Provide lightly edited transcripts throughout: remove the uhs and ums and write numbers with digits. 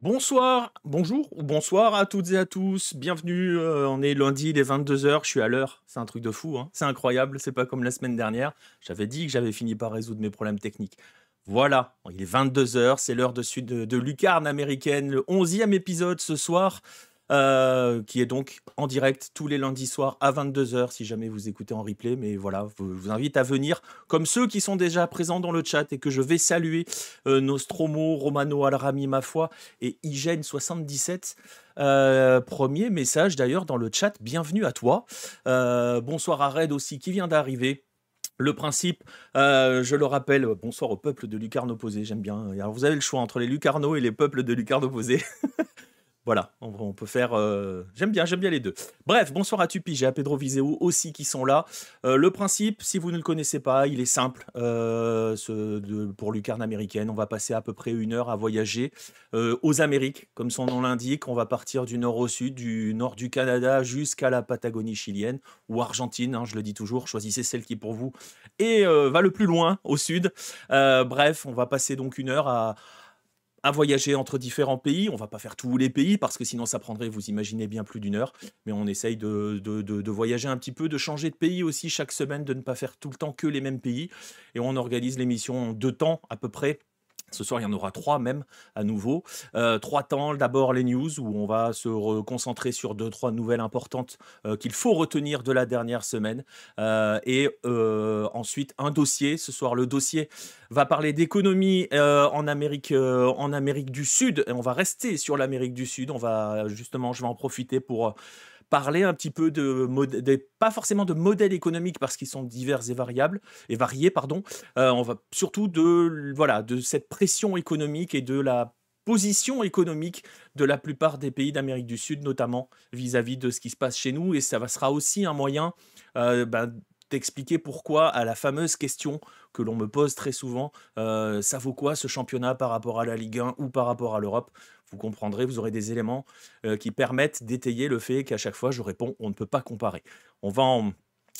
Bonsoir, bonjour ou bonsoir à toutes et à tous. Bienvenue, on est lundi, il est 22 heures. Je suis à l'heure. C'est un truc de fou, hein. C'est incroyable, c'est pas comme la semaine dernière. J'avais dit que j'avais fini par résoudre mes problèmes techniques. Voilà, il est 22 heures. C'est l'heure de Lucarne américaine, le 11e épisode ce soir, qui est donc en direct tous les lundis soirs à 22 heures, si jamais vous écoutez en replay. Mais voilà, je vous invite à venir, comme ceux qui sont déjà présents dans le chat et que je vais saluer, Nostromo, Romano Alrami, ma foi, et Hygiène77. Premier message d'ailleurs dans le chat, bienvenue à toi. Bonsoir à Red aussi qui vient d'arriver. Le principe, je le rappelle, bonsoir au peuple de Lucarne opposé, j'aime bien. Alors, vous avez le choix entre les Lucarnos et les peuples de Lucarne opposé. Voilà, on peut faire. J'aime bien les deux. Bref, bonsoir à Tupi, à Pedro Viseu aussi qui sont là. Le principe, si vous ne le connaissez pas, il est simple. Pour Lucarne américaine, on va passer à peu près 1 heure à voyager aux Amériques, comme son nom l'indique. On va partir du nord au sud, du nord du Canada jusqu'à la Patagonie chilienne ou argentine, hein, je le dis toujours. Choisissez celle qui est pour vous et va le plus loin au sud. Bref, on va passer donc 1 heure à voyager entre différents pays. On va pas faire tous les pays parce que sinon ça prendrait, vous imaginez bien, plus d'1 heure. Mais on essaye de voyager un petit peu, de changer de pays aussi chaque semaine, de ne pas faire tout le temps que les mêmes pays. Et on organise l'émission en 2 temps à peu près. Ce soir, il y en aura 3 même à nouveau. 3 temps, d'abord les news, où on va se concentrer sur 2, 3 nouvelles importantes qu'il faut retenir de la dernière semaine. Ensuite, un dossier. Ce soir, le dossier va parler d'économie en Amérique du Sud. Et on va rester sur l'Amérique du Sud. Je vais en profiter pour parler un petit peu pas forcément de modèles économiques parce qu'ils sont divers et variés, pardon. On va surtout de cette pression économique et de la position économique de la plupart des pays d'Amérique du Sud, notamment vis-à-vis de ce qui se passe chez nous. Et sera aussi un moyen d'expliquer pourquoi, à la fameuse question que l'on me pose très souvent, ça vaut quoi ce championnat par rapport à la Ligue 1 ou par rapport à l'Europe? Vous comprendrez, vous aurez des éléments qui permettent d'étayer le fait qu'à chaque fois je réponds on ne peut pas comparer. On va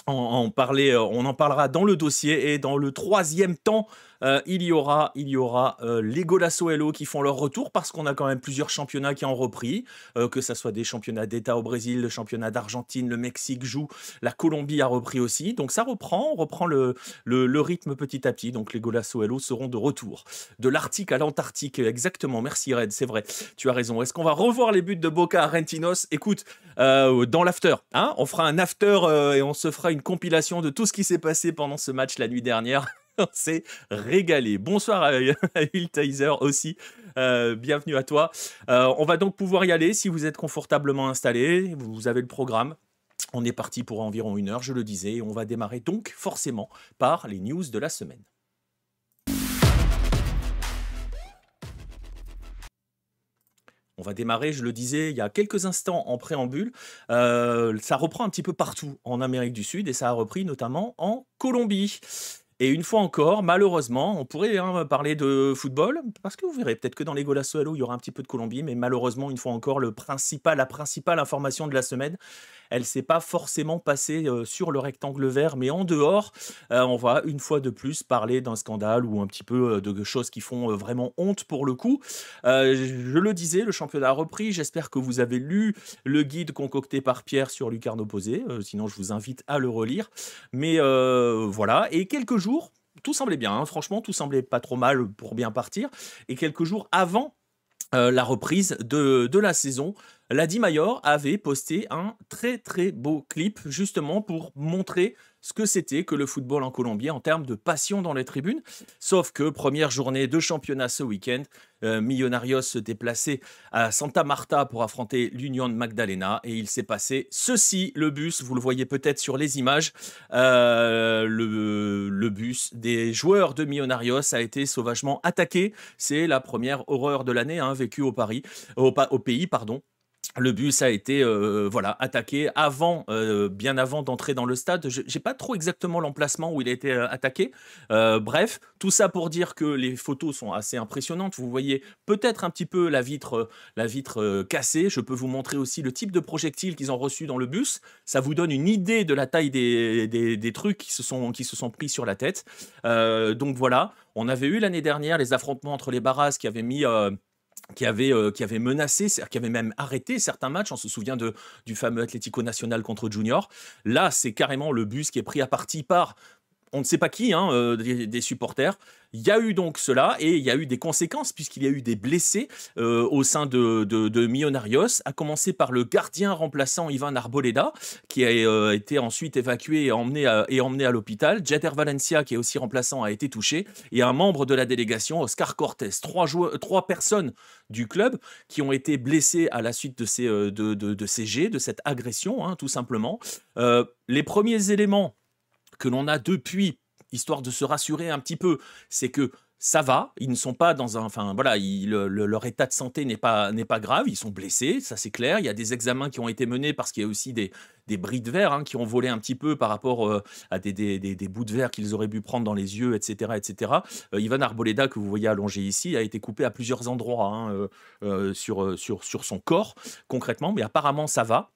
en parler, on en parlera dans le dossier. Et dans le 3e temps, il y aura les Golasso Hello qui font leur retour parce qu'on a quand même plusieurs championnats qui ont repris, que ça soit des championnats d'État au Brésil, le championnat d'Argentine, le Mexique joue, la Colombie a repris aussi. Donc ça reprend, on reprend le rythme petit à petit. Donc les Golasso Hello seront de retour. De l'Arctique à l'Antarctique, exactement. Merci Red, c'est vrai, tu as raison. Est-ce qu'on va revoir les buts de Boca Argentinos? Écoute, dans l'after, hein, on fera un after et on se fera une compilation de tout ce qui s'est passé pendant ce match la nuit dernière. On s'est régalé. Bonsoir à Hill Taser aussi. Bienvenue à toi. On va donc pouvoir y aller si vous êtes confortablement installé. Vous avez le programme. On est parti pour environ 1 heure, je le disais. Et on va démarrer donc forcément par les news de la semaine. On va démarrer, je le disais il y a quelques instants en préambule. Ça reprend un petit peu partout en Amérique du Sud et ça a repris notamment en Colombie. Et une fois encore, malheureusement, on pourrait parler de football, parce que vous verrez peut-être que dans les Golasso Hello, il y aura un petit peu de Colombie, mais malheureusement, une fois encore, la principale information de la semaine, elle s'est pas forcément passée sur le rectangle vert, mais en dehors, on va une fois de plus parler d'un scandale ou un petit peu de choses qui font vraiment honte pour le coup. Je le disais, le championnat a repris. J'espère que vous avez lu le guide concocté par Pierre sur Lucarne opposé. Sinon, je vous invite à le relire. Mais voilà, et quelques jours, tout semblait bien, hein. Franchement, tout semblait pas trop mal pour bien partir. Et quelques jours avant la reprise de la saison, la Di Mayor avait posté un très très beau clip justement pour montrer ce que c'était que le football en Colombie en termes de passion dans les tribunes. Sauf que première journée de championnat ce week-end, Millonarios se déplaçait à Santa Marta pour affronter l'Union Magdalena et il s'est passé ceci. Le bus, vous le voyez peut-être sur les images, le bus des joueurs de Millonarios a été sauvagement attaqué. C'est la première horreur de l'année vécue au pays, pardon. Le bus a été attaqué bien avant d'entrer dans le stade. Je n'ai pas trop exactement l'emplacement où il a été attaqué. Bref, tout ça pour dire que les photos sont assez impressionnantes. Vous voyez peut-être un petit peu la vitre cassée. Je peux vous montrer aussi le type de projectiles qu'ils ont reçu dans le bus. Ça vous donne une idée de la taille des trucs qui se sont pris sur la tête. Donc voilà, on avait eu l'année dernière les affrontements entre les Barras qui avaient mis qui avait menacé, qui avait même arrêté certains matchs. On se souvient du fameux Atlético Nacional contre Junior. Là, c'est carrément le bus qui est pris à partie par on ne sait pas qui, hein, des supporters. Il y a eu donc cela et il y a eu des conséquences puisqu'il y a eu des blessés au sein de Millonarios, à commencer par le gardien remplaçant Ivan Arboleda qui a été ensuite évacué et emmené à l'hôpital. Jader Valencia qui est aussi remplaçant a été touché et un membre de la délégation, Oscar Cortés. Trois personnes du club qui ont été blessées à la suite de ces jets, de cette agression, hein, tout simplement. Les premiers éléments que l'on a depuis, histoire de se rassurer un petit peu, c'est que ça va, ils ne sont pas dans un... Enfin, voilà, leur état de santé n'est pas grave, ils sont blessés, ça c'est clair. Il y a des examens qui ont été menés parce qu'il y a aussi des bris de verre, hein, qui ont volé un petit peu par rapport à des bouts de verre qu'ils auraient pu prendre dans les yeux, etc. etc. Ivan Arboleda, que vous voyez allongé ici, a été coupé à plusieurs endroits, hein, sur son corps, concrètement, mais apparemment ça va.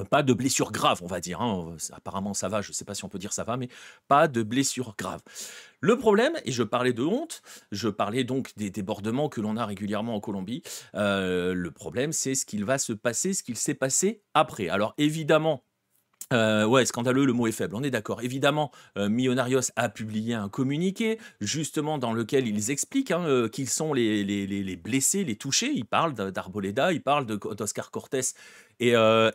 Pas de blessure grave, on va dire, hein. Apparemment, ça va. Je ne sais pas si on peut dire ça va, mais pas de blessure grave. Le problème, et je parlais de honte, je parlais donc des débordements que l'on a régulièrement en Colombie. Le problème, c'est ce qu'il va se passer, ce qu'il s'est passé après. Alors, évidemment, ouais, scandaleux, le mot est faible, on est d'accord. Évidemment, Millonarios a publié un communiqué, justement, dans lequel ils expliquent, hein, qu'ils sont les blessés, les touchés. Ils parlent d'Arboleda, ils parlent d'Oscar Cortés et de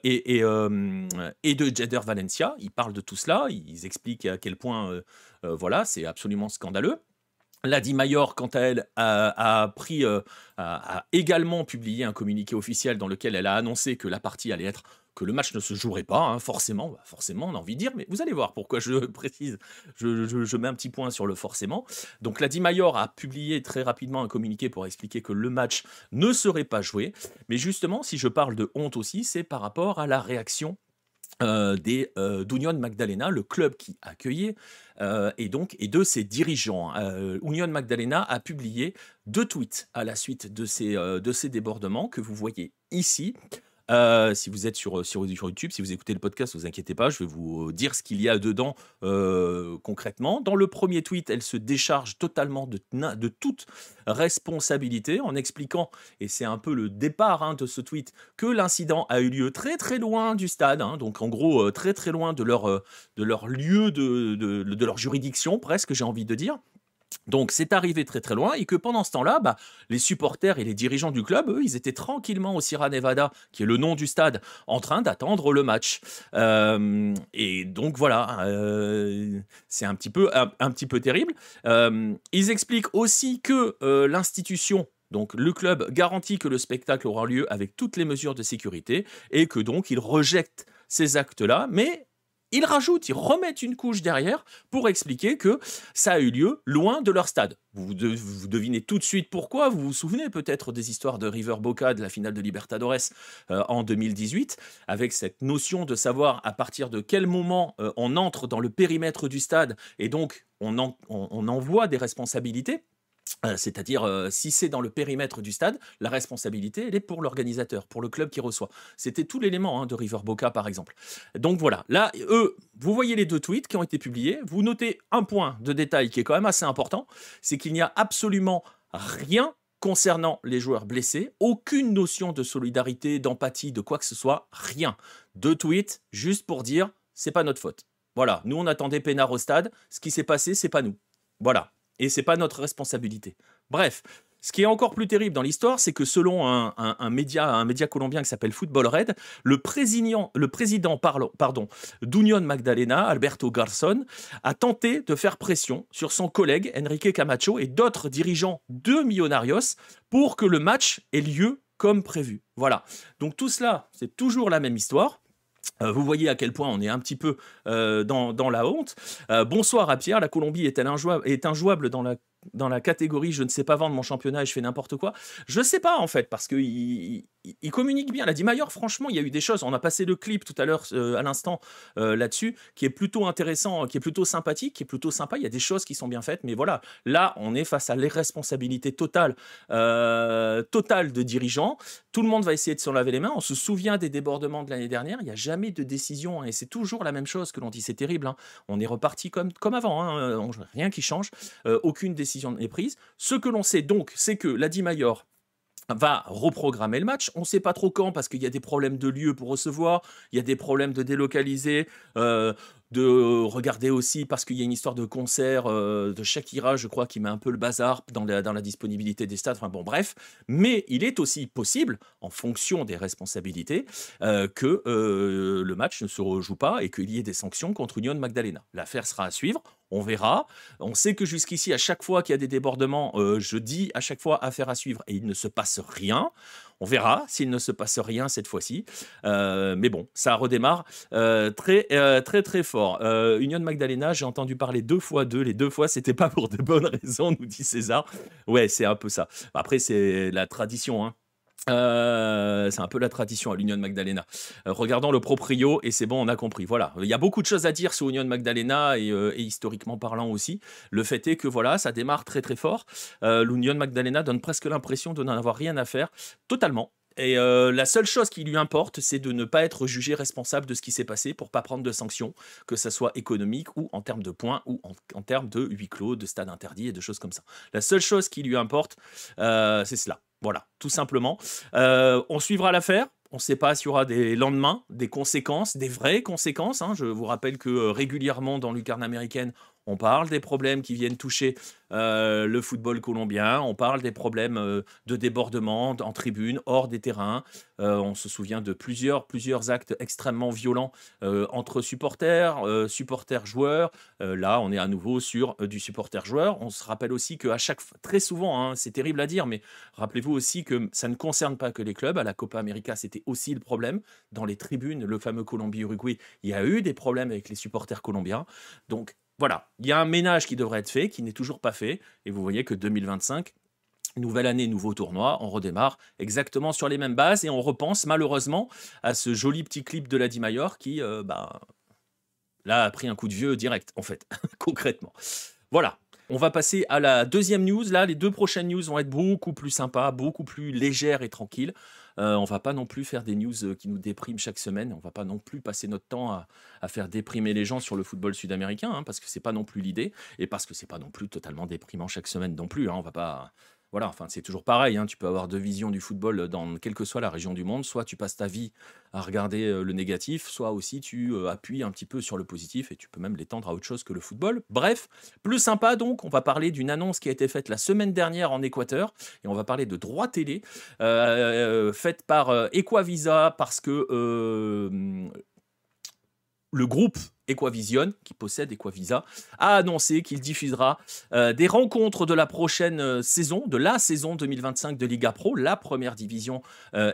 Jader Valencia. Ils parlent de tout cela, ils expliquent à quel point, voilà, c'est absolument scandaleux. La Dimayor, quant à elle, a également publié un communiqué officiel dans lequel elle a annoncé que que le match ne se jouerait pas, hein, forcément, on a envie de dire, mais vous allez voir pourquoi je précise, je mets un petit point sur le forcément. Donc la Dimayor a publié très rapidement un communiqué pour expliquer que le match ne serait pas joué, mais justement, si je parle de honte aussi, c'est par rapport à la réaction d'Union Magdalena, le club qui accueillait, et de ses dirigeants. Union Magdalena a publié 2 tweets à la suite de ces débordements que vous voyez ici. Si vous êtes sur YouTube, si vous écoutez le podcast, ne vous inquiétez pas, je vais vous dire ce qu'il y a dedans concrètement. Dans le premier tweet, elle se décharge totalement de toute responsabilité en expliquant, et c'est un peu le départ, hein, de ce tweet, que l'incident a eu lieu très très loin du stade, hein, donc en gros très très loin de leur lieu, de leur juridiction presque, j'ai envie de dire. Donc c'est arrivé très très loin et que pendant ce temps-là, les supporters et les dirigeants du club, eux, ils étaient tranquillement au Sierra Nevada, qui est le nom du stade, en train d'attendre le match. Et donc voilà, c'est un petit peu terrible. Ils expliquent aussi que l'institution, donc le club, garantit que le spectacle aura lieu avec toutes les mesures de sécurité et que donc ils rejettent ces actes-là, mais ils remettent une couche derrière pour expliquer que ça a eu lieu loin de leur stade. Vous devinez tout de suite pourquoi. Vous vous souvenez peut-être des histoires de River Boca, de la finale de Libertadores en 2018, avec cette notion de savoir à partir de quel moment on entre dans le périmètre du stade et donc on envoie des responsabilités. C'est-à-dire, si c'est dans le périmètre du stade, la responsabilité, elle est pour l'organisateur, pour le club qui reçoit. C'était tout l'élément, hein, de River Boca, par exemple. Donc voilà, là, vous voyez les 2 tweets qui ont été publiés. Vous notez un point de détail qui est quand même assez important, c'est qu'il n'y a absolument rien concernant les joueurs blessés, aucune notion de solidarité, d'empathie, de quoi que ce soit, rien. 2 tweets, juste pour dire, c'est pas notre faute. Voilà, nous on attendait Pénard au stade, ce qui s'est passé, c'est pas nous. Voilà. Et c'est pas notre responsabilité. Bref, ce qui est encore plus terrible dans l'histoire, c'est que selon un média colombien qui s'appelle Football Red, le président d'Union Magdalena, Alberto Garzón, a tenté de faire pression sur son collègue Enrique Camacho et d'autres dirigeants de Millonarios pour que le match ait lieu comme prévu. Voilà. Donc tout cela, c'est toujours la même histoire. Vous voyez à quel point on est un petit peu dans la honte. Bonsoir à Pierre, la Colombie est injouable dans la catégorie je ne sais pas vendre mon championnat et je fais n'importe quoi. Je sais pas en fait, parce qu'il communique bien. La Dimayor, franchement, il y a eu des choses. On a passé le clip tout à l'heure, à l'instant, là-dessus, qui est plutôt intéressant, qui est plutôt sympathique, qui est plutôt sympa. Il y a des choses qui sont bien faites, mais voilà, là, on est face à l'irresponsabilité totale de dirigeants. Tout le monde va essayer de s'en laver les mains. On se souvient des débordements de l'année dernière. Il n'y a jamais de décision, hein, et c'est toujours la même chose que l'on dit. C'est terrible, hein. On est reparti comme avant, hein, rien qui change. Aucune décision n'est prise. Ce que l'on sait donc, c'est que la Dimayor va reprogrammer le match. On ne sait pas trop quand parce qu'il y a des problèmes de lieu pour recevoir, il y a des problèmes de délocaliser, de regarder aussi parce qu'il y a une histoire de concert de Shakira, je crois, qui met un peu le bazar dans la disponibilité des stades. Enfin bon, bref. Mais il est aussi possible, en fonction des responsabilités, que le match ne se rejoue pas et qu'il y ait des sanctions contre Union Magdalena. L'affaire sera à suivre. On verra. On sait que jusqu'ici, à chaque fois qu'il y a des débordements, je dis à chaque fois affaire à suivre et il ne se passe rien. On verra s'il ne se passe rien cette fois-ci. Mais bon, ça redémarre très fort. Union Magdalena, j'ai entendu parler 2 fois 2. Les 2 fois, c'était pas pour de bonnes raisons, nous dit César. Ouais, c'est un peu ça. Après, c'est la tradition, hein. C'est un peu la tradition à l'Union Magdalena. Regardons le proprio et c'est bon, on a compris. Voilà, il y a beaucoup de choses à dire sur Union Magdalena et historiquement parlant aussi. Le fait est que voilà, ça démarre très fort. L'Union Magdalena donne presque l'impression de n'en avoir rien à faire, totalement. Et la seule chose qui lui importe, c'est de ne pas être jugé responsable de ce qui s'est passé pour pas prendre de sanctions, que ça soit économique ou en termes de points ou en termes de huis clos, de stade interdit et de choses comme ça. La seule chose qui lui importe, c'est cela. Voilà, tout simplement. On suivra l'affaire. On ne sait pas s'il y aura des lendemains, des conséquences, des vraies conséquences, hein. Je vous rappelle que régulièrement dans Lucarne américaine, on parle des problèmes qui viennent toucher le football colombien, on parle des problèmes de débordement en tribune, hors des terrains. On se souvient de plusieurs actes extrêmement violents entre supporters, supporters-joueurs. Là, on est à nouveau sur du supporter-joueur. On se rappelle aussi qu'à très souvent, hein, c'est terrible à dire, mais rappelez-vous aussi que ça ne concerne pas que les clubs. À la Copa América, c'était aussi le problème. Dans les tribunes, le fameux Colombie-Uruguay, il y a eu des problèmes avec les supporters colombiens. Donc, voilà, il y a un ménage qui devrait être fait, qui n'est toujours pas fait. Et vous voyez que 2025, nouvelle année, nouveau tournoi, on redémarre exactement sur les mêmes bases et on repense malheureusement à ce joli petit clip de la Dimayor qui, là, a pris un coup de vieux direct, en fait, concrètement. Voilà. On va passer à la deuxième news. Là, les 2 prochaines news vont être beaucoup plus sympas, beaucoup plus légères et tranquilles. On va pas non plus faire des news qui nous dépriment chaque semaine. On va pas non plus passer notre temps à faire déprimer les gens sur le football sud-américain, hein, parce que c'est pas non plus l'idée, et parce que c'est pas non plus totalement déprimant chaque semaine non plus, hein. On va pas... Voilà, enfin, c'est toujours pareil, hein. Tu peux avoir 2 visions du football dans quelle que soit la région du monde. Soit tu passes ta vie à regarder le négatif, soit aussi tu appuies un petit peu sur le positif et tu peux même l'étendre à autre chose que le football. Bref, plus sympa donc, on va parler d'une annonce qui a été faite la semaine dernière en Équateur et on va parler de droits télé faite par Equavisa parce que le groupe Equavision, qui possède Equavisa, a annoncé qu'il diffusera des rencontres de la prochaine saison, de la saison 2025 de Liga Pro, la première division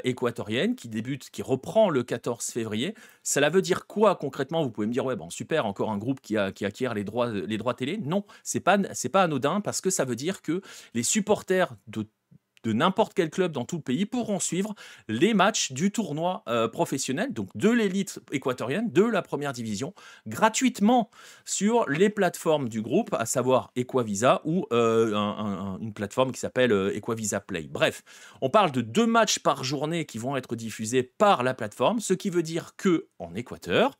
équatorienne, qui reprend le 14 février. Cela veut dire quoi concrètement? Vous pouvez me dire, ouais, bon, super, encore un groupe qui acquiert les droits télé. Non, c'est pas anodin, parce que ça veut dire que les supporters de n'importe quel club dans tout le pays pourront suivre les matchs du tournoi professionnel, donc de l'élite équatorienne, de la première division, gratuitement sur les plateformes du groupe, à savoir Equavisa ou une plateforme qui s'appelle Equavisa Play. Bref, on parle de 2 matchs par journée qui vont être diffusés par la plateforme, ce qui veut dire que en Équateur,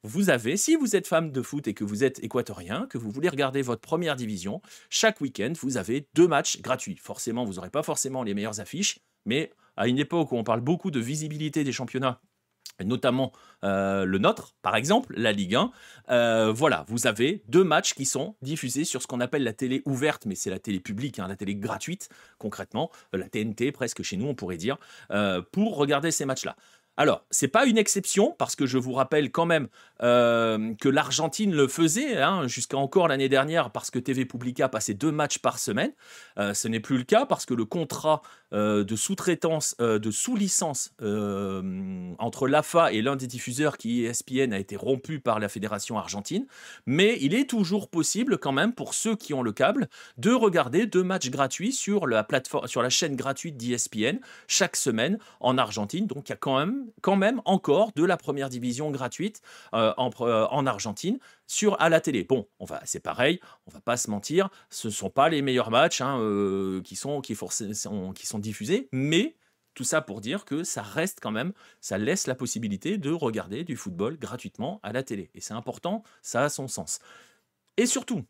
vous avez, si vous êtes fan de foot et que vous êtes équatorien, que vous voulez regarder votre première division, chaque week-end, vous avez 2 matchs gratuits. Forcément, vous n'aurez pas forcément les meilleures affiches, mais à une époque où on parle beaucoup de visibilité des championnats, notamment le nôtre, par exemple, la Ligue 1, voilà, vous avez 2 matchs qui sont diffusés sur ce qu'on appelle la télé ouverte, mais c'est la télé publique, hein, la télé gratuite, concrètement, la TNT presque chez nous, on pourrait dire, pour regarder ces matchs-là. Alors, c'est pas une exception, parce que je vous rappelle quand même que l'Argentine le faisait, hein, jusqu'à encore l'année dernière, parce que TV Publica passait 2 matchs par semaine. Ce n'est plus le cas, parce que le contrat de sous-traitance, de sous-licence entre l'AFA et l'un des diffuseurs, qui est ESPN, a été rompu par la Fédération argentine. Mais il est toujours possible, quand même, pour ceux qui ont le câble, de regarder 2 matchs gratuits sur la chaîne gratuite d'ESPN chaque semaine en Argentine. Donc, il y a quand même encore de la première division gratuite en Argentine à la télé. Bon, c'est pareil, on va pas se mentir, ce ne sont pas les meilleurs matchs, hein, qui sont diffusés, mais tout ça pour dire que ça reste quand même, ça laisse la possibilité de regarder du football gratuitement à la télé. Et c'est important, ça a son sens. Et surtout,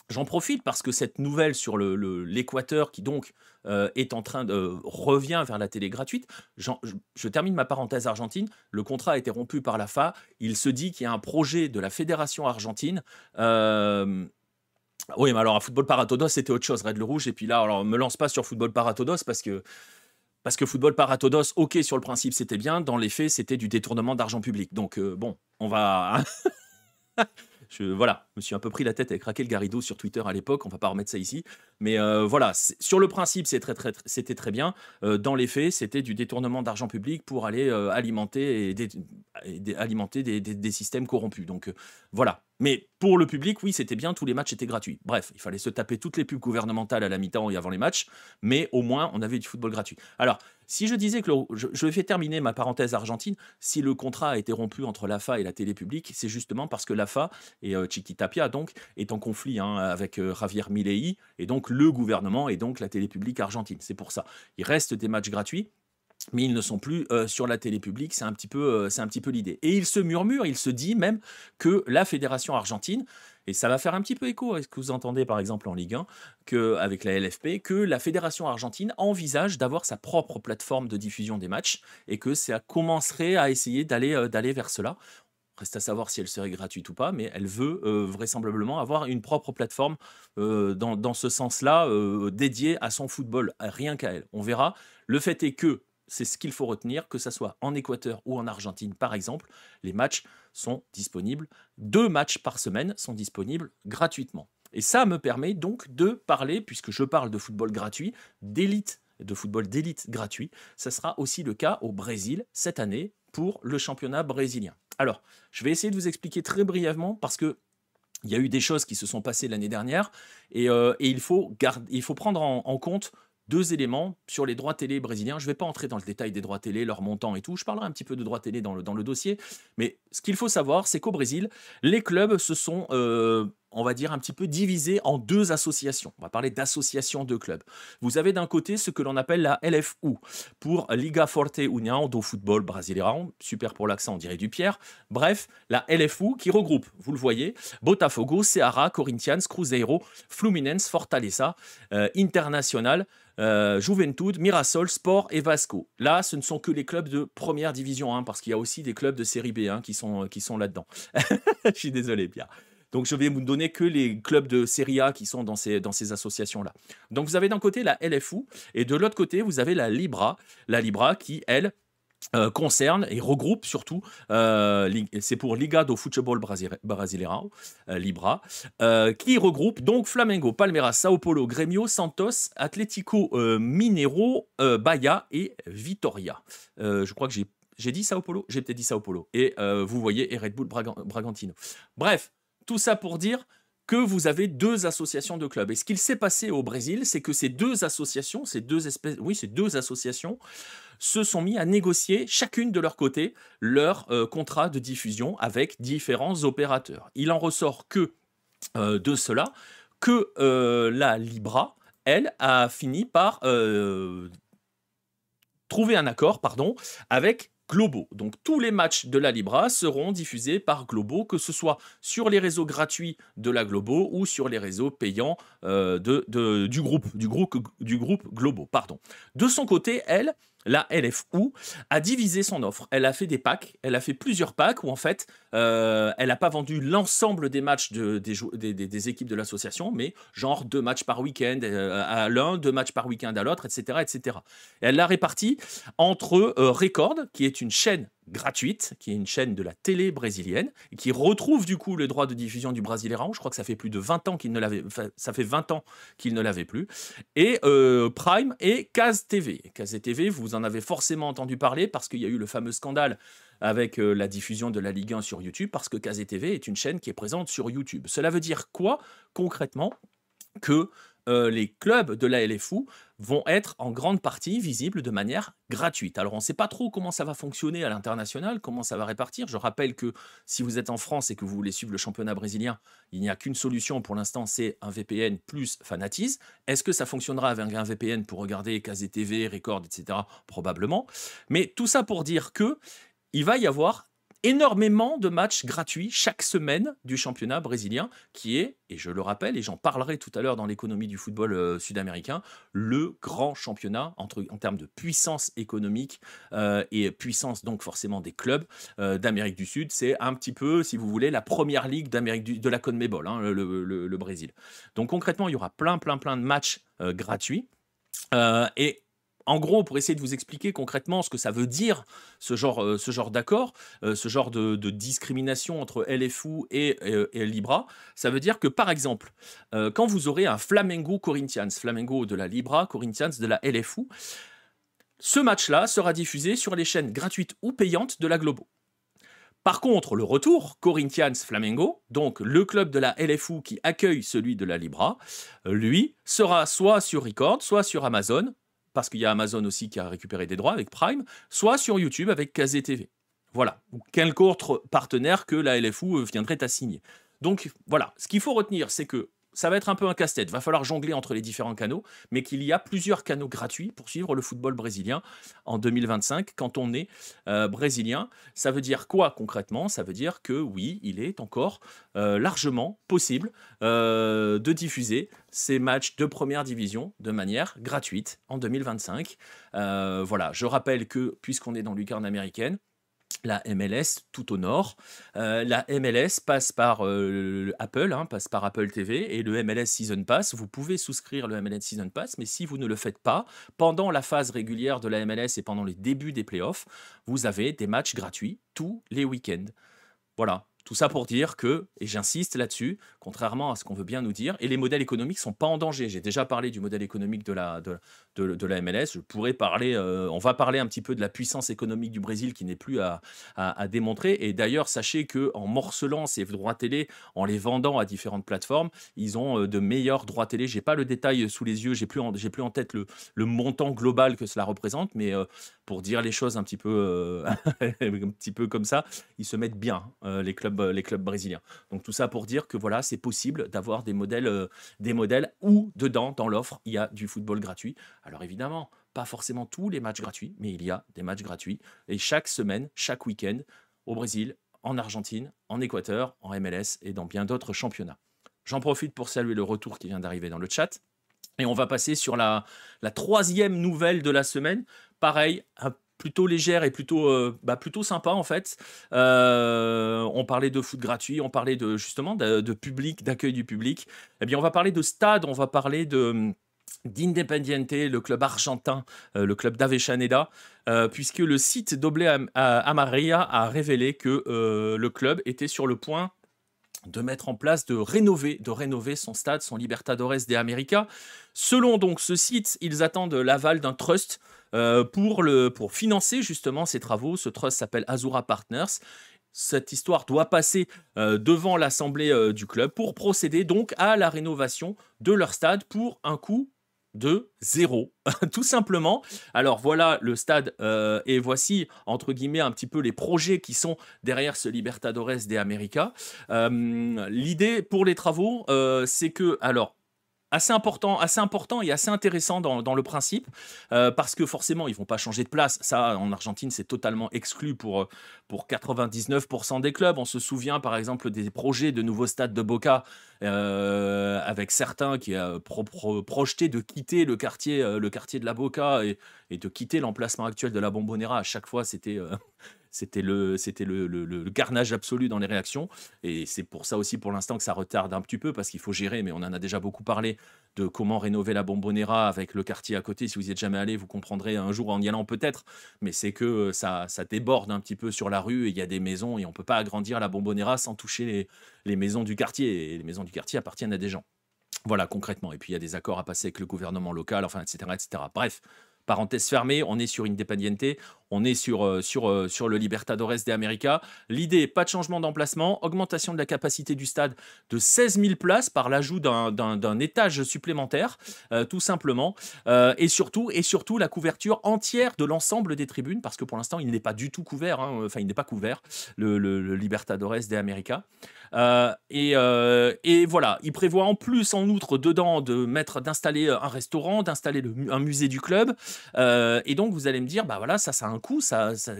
J'en profite parce que cette nouvelle sur l'Équateur qui donc est en train de revient vers la télé gratuite. Je termine ma parenthèse argentine. Le contrat a été rompu par la FA. Il se dit qu'il y a un projet de la fédération argentine. Oui, mais alors à Football Paratodos, c'était autre chose, Red le Rouge. Et puis là, alors me lance pas sur Football Paratodos parce que Football Paratodos, ok, sur le principe c'était bien, dans les faits c'était du détournement d'argent public. Donc bon, on va voilà, je me suis un peu pris la tête avec Raquel Garrido sur Twitter à l'époque, on va pas remettre ça ici. Mais voilà, sur le principe, c'était très bien. Dans les faits, c'était du détournement d'argent public pour aller alimenter, alimenter des systèmes corrompus. Donc voilà. Mais pour le public, oui, c'était bien, tous les matchs étaient gratuits. Bref, il fallait se taper toutes les pubs gouvernementales à la mi-temps et avant les matchs, mais au moins, on avait du football gratuit. Alors, si je disais que je vais terminer ma parenthèse argentine, si le contrat a été rompu entre l'AFA et la télé publique, c'est justement parce que l'AFA et Chiqui Tapia donc est en conflit avec Javier Milei et donc le gouvernement et donc la télé publique argentine. C'est pour ça. Il reste des matchs gratuits. Mais ils ne sont plus sur la télé publique, c'est un petit peu l'idée. Et il se murmure, il se dit même que la fédération argentine, et ça va faire un petit peu écho à ce que vous entendez par exemple en Ligue 1, avec la LFP, que la fédération argentine envisage d'avoir sa propre plateforme de diffusion des matchs et que ça commencerait à essayer d'aller vers cela. Reste à savoir si elle serait gratuite ou pas, mais elle veut vraisemblablement avoir une propre plateforme dans ce sens-là, dédiée à son football, rien qu'à elle. On verra. Le fait est que c'est ce qu'il faut retenir, que ce soit en Équateur ou en Argentine, par exemple, les matchs sont disponibles. 2 matchs par semaine sont disponibles gratuitement. Et ça me permet donc de parler, puisque je parle de football gratuit, de football d'élite gratuit. Ça sera aussi le cas au Brésil cette année pour le championnat brésilien. Alors, je vais essayer de vous expliquer très brièvement parce que il y a eu des choses qui se sont passées l'année dernière et il faut prendre en compte 2 éléments sur les droits télé brésiliens. Je ne vais pas entrer dans le détail des droits télé, leur montant et tout. Je parlerai un petit peu de droits télé dans le dossier. Mais ce qu'il faut savoir, c'est qu'au Brésil, les clubs se sont, on va dire, un petit peu divisés en 2 associations. On va parler d'associations de clubs. Vous avez d'un côté ce que l'on appelle la LFU, pour Liga Forte União do Futebol Brasileirão. Super pour l'accent, on dirait du Pierre. Bref, la LFU qui regroupe, vous le voyez, Botafogo, Ceará, Corinthians, Cruzeiro, Fluminense, Fortaleza, Internacional, Juventude, Mirassol, Sport et Vasco. Là, ce ne sont que les clubs de première division, parce qu'il y a aussi des clubs de série B qui sont là-dedans. Je suis désolé, Pierre. Donc, je vais vous donner que les clubs de série A qui sont dans ces associations-là. Donc, vous avez d'un côté la LFU et de l'autre côté, vous avez la Libra. La Libra qui, elle, concerne et regroupe surtout, c'est pour Liga do Futebol Brasileirão, Libra, qui regroupe donc Flamengo, Palmeiras, Sao Paulo, Grêmio, Santos, Atlético Mineiro, Bahia et Vitória. Je crois que j'ai dit Sao Paulo, j'ai peut-être dit Sao Paulo. Et vous voyez, et Red Bull Bragantino. Bref, tout ça pour dire que vous avez 2 associations de clubs. Et ce qu'il s'est passé au Brésil, c'est que ces 2 associations, ces deux associations se sont mis à négocier chacune de leur côté leur contrat de diffusion avec différents opérateurs. Il en ressort que de cela, que la Libra, elle, a fini par trouver un accord, avec Globo. Donc tous les matchs de la Libra seront diffusés par Globo, que ce soit sur les réseaux gratuits de la Globo ou sur les réseaux payants du groupe Globo. De son côté, elle, la LFU, a divisé son offre. Elle a fait des packs, elle a fait plusieurs packs où en fait, elle n'a pas vendu l'ensemble des matchs des équipes de l'association, mais genre 2 matchs par week-end à l'un, 2 matchs par week-end à l'autre, etc., etc. Et elle l'a réparti entre Record, qui est une chaîne gratuite, qui est une chaîne de la télé brésilienne, et qui retrouve du coup le droit de diffusion du Brasileirão. Je crois que ça fait plus de 20 ans qu'il ne l'avait, ça fait 20 ans qu'il ne l'avait plus. Et Prime et Caz TV. Caz TV, vous en avez forcément entendu parler parce qu'il y a eu le fameux scandale avec la diffusion de la Ligue 1 sur YouTube, parce que Caz TV est une chaîne qui est présente sur YouTube. Cela veut dire quoi concrètement? Que les clubs de la LFU vont être en grande partie visibles de manière gratuite. Alors on ne sait pas trop comment ça va fonctionner à l'international, comment ça va répartir. Je rappelle que si vous êtes en France et que vous voulez suivre le championnat brésilien, il n'y a qu'une solution pour l'instant, c'est un VPN plus Fanatiz. Est-ce que ça fonctionnera avec un VPN pour regarder Caz TV, Record, etc. Probablement. Mais tout ça pour dire que il va y avoir énormément de matchs gratuits chaque semaine du championnat brésilien, qui est, et je le rappelle, et j'en parlerai tout à l'heure dans l'économie du football sud-américain, le grand championnat en termes de puissance économique et puissance donc forcément des clubs d'Amérique du Sud. C'est un petit peu, si vous voulez, la première ligue de la CONMEBOL, hein, le Brésil. Donc concrètement, il y aura plein de matchs gratuits. Et en gros, pour essayer de vous expliquer concrètement ce que ça veut dire, ce genre d'accord, ce genre de discrimination entre LFU et Libra, ça veut dire que, par exemple, quand vous aurez un Flamengo-Corinthians, Flamengo de la Libra, Corinthians de la LFU, ce match-là sera diffusé sur les chaînes gratuites ou payantes de la Globo. Par contre, le retour, Corinthians-Flamengo, donc le club de la LFU qui accueille celui de la Libra, lui, sera soit sur Record, soit sur Amazon, parce qu'il y a Amazon aussi qui a récupéré des droits avec Prime, soit sur YouTube avec Kazé TV. Voilà, ou quelque autre partenaire que la LFU viendrait à signer. Donc voilà, ce qu'il faut retenir, c'est que ça va être un peu un casse-tête, va falloir jongler entre les différents canaux, mais qu'il y a plusieurs canaux gratuits pour suivre le football brésilien en 2025 quand on est brésilien. Ça veut dire quoi concrètement? Ça veut dire que oui, il est encore largement possible de diffuser ces matchs de première division de manière gratuite en 2025. Voilà, je rappelle que puisqu'on est dans lucarne américaine, la MLS tout au nord. La MLS passe par Apple, hein, passe par Apple TV et le MLS Season Pass. Vous pouvez souscrire le MLS Season Pass, mais si vous ne le faites pas, pendant la phase régulière de la MLS et pendant les débuts des playoffs, vous avez des matchs gratuits tous les week-ends. Voilà. Tout ça pour dire que, et j'insiste là-dessus, contrairement à ce qu'on veut bien nous dire, et les modèles économiques ne sont pas en danger. J'ai déjà parlé du modèle économique de la MLS. Je pourrais parler, on va parler un petit peu de la puissance économique du Brésil qui n'est plus à démontrer. Et d'ailleurs, sachez qu'en morcelant ces droits télé, en les vendant à différentes plateformes, ils ont de meilleurs droits télé. Je n'ai pas le détail sous les yeux, j'ai plus en tête le montant global que cela représente, mais pour dire les choses un petit peu comme ça, ils se mettent bien, les clubs brésiliens. Donc tout ça pour dire que voilà, c'est possible d'avoir des modèles où dedans, dans l'offre, il y a du football gratuit. Alors évidemment, pas forcément tous les matchs gratuits, mais il y a des matchs gratuits. Et chaque semaine, chaque week-end, au Brésil, en Argentine, en Équateur, en MLS et dans bien d'autres championnats. J'en profite pour saluer le retour qui vient d'arriver dans le chat. Et on va passer sur la troisième nouvelle de la semaine. Pareil, plutôt légère et plutôt sympa en fait. On parlait de foot gratuit, on parlait justement de public, d'accueil du public. Eh bien, on va parler de stade, on va parler d'Independiente, le club argentin, le club d'Avellaneda, puisque le site d'Oble Amaria a révélé que le club était sur le point de mettre en place, de rénover son stade, son Libertadores de América. Selon donc ce site, ils attendent l'aval d'un trust pour financer justement ces travaux. Ce trust s'appelle Azura Partners. Cette histoire doit passer devant l'assemblée du club pour procéder donc à la rénovation de leur stade pour un coût de 0, tout simplement. Alors voilà le stade et voici entre guillemets un petit peu les projets qui sont derrière ce Libertadores de América. L'idée pour les travaux, c'est que, alors, assez important et assez intéressant dans le principe, parce que forcément, ils ne vont pas changer de place. Ça, en Argentine, c'est totalement exclu pour 99% des clubs. On se souvient, par exemple, des projets de nouveaux stades de Boca, avec certains qui a projeté de quitter le quartier de la Boca et de quitter l'emplacement actuel de la Bombonera. À chaque fois, c'était le carnage absolu dans les réactions. Et c'est pour ça aussi, pour l'instant, que ça retarde un petit peu, parce qu'il faut gérer, mais on en a déjà beaucoup parlé, de comment rénover la Bombonera avec le quartier à côté. Si vous n'y êtes jamais allé, vous comprendrez un jour en y allant peut-être, mais c'est que ça déborde un petit peu sur la rue, et il y a des maisons, et on ne peut pas agrandir la Bombonera sans toucher les maisons du quartier, et les maisons du quartier appartiennent à des gens. Voilà, concrètement. Et puis, il y a des accords à passer avec le gouvernement local, enfin, etc., etc. Bref, parenthèse fermée, on est sur Independiente, on est sur le Libertadores de América. L'idée, pas de changement d'emplacement, augmentation de la capacité du stade de 16 000 places par l'ajout d'un étage supplémentaire, tout simplement. Et surtout, la couverture entière de l'ensemble des tribunes, parce que pour l'instant, il n'est pas du tout couvert, hein, enfin, il n'est pas couvert, le Libertadores de América. Et voilà, il prévoit en outre, dedans, d'installer un restaurant, d'installer un musée du club. Et donc, vous allez me dire, bah voilà, ça a un coût.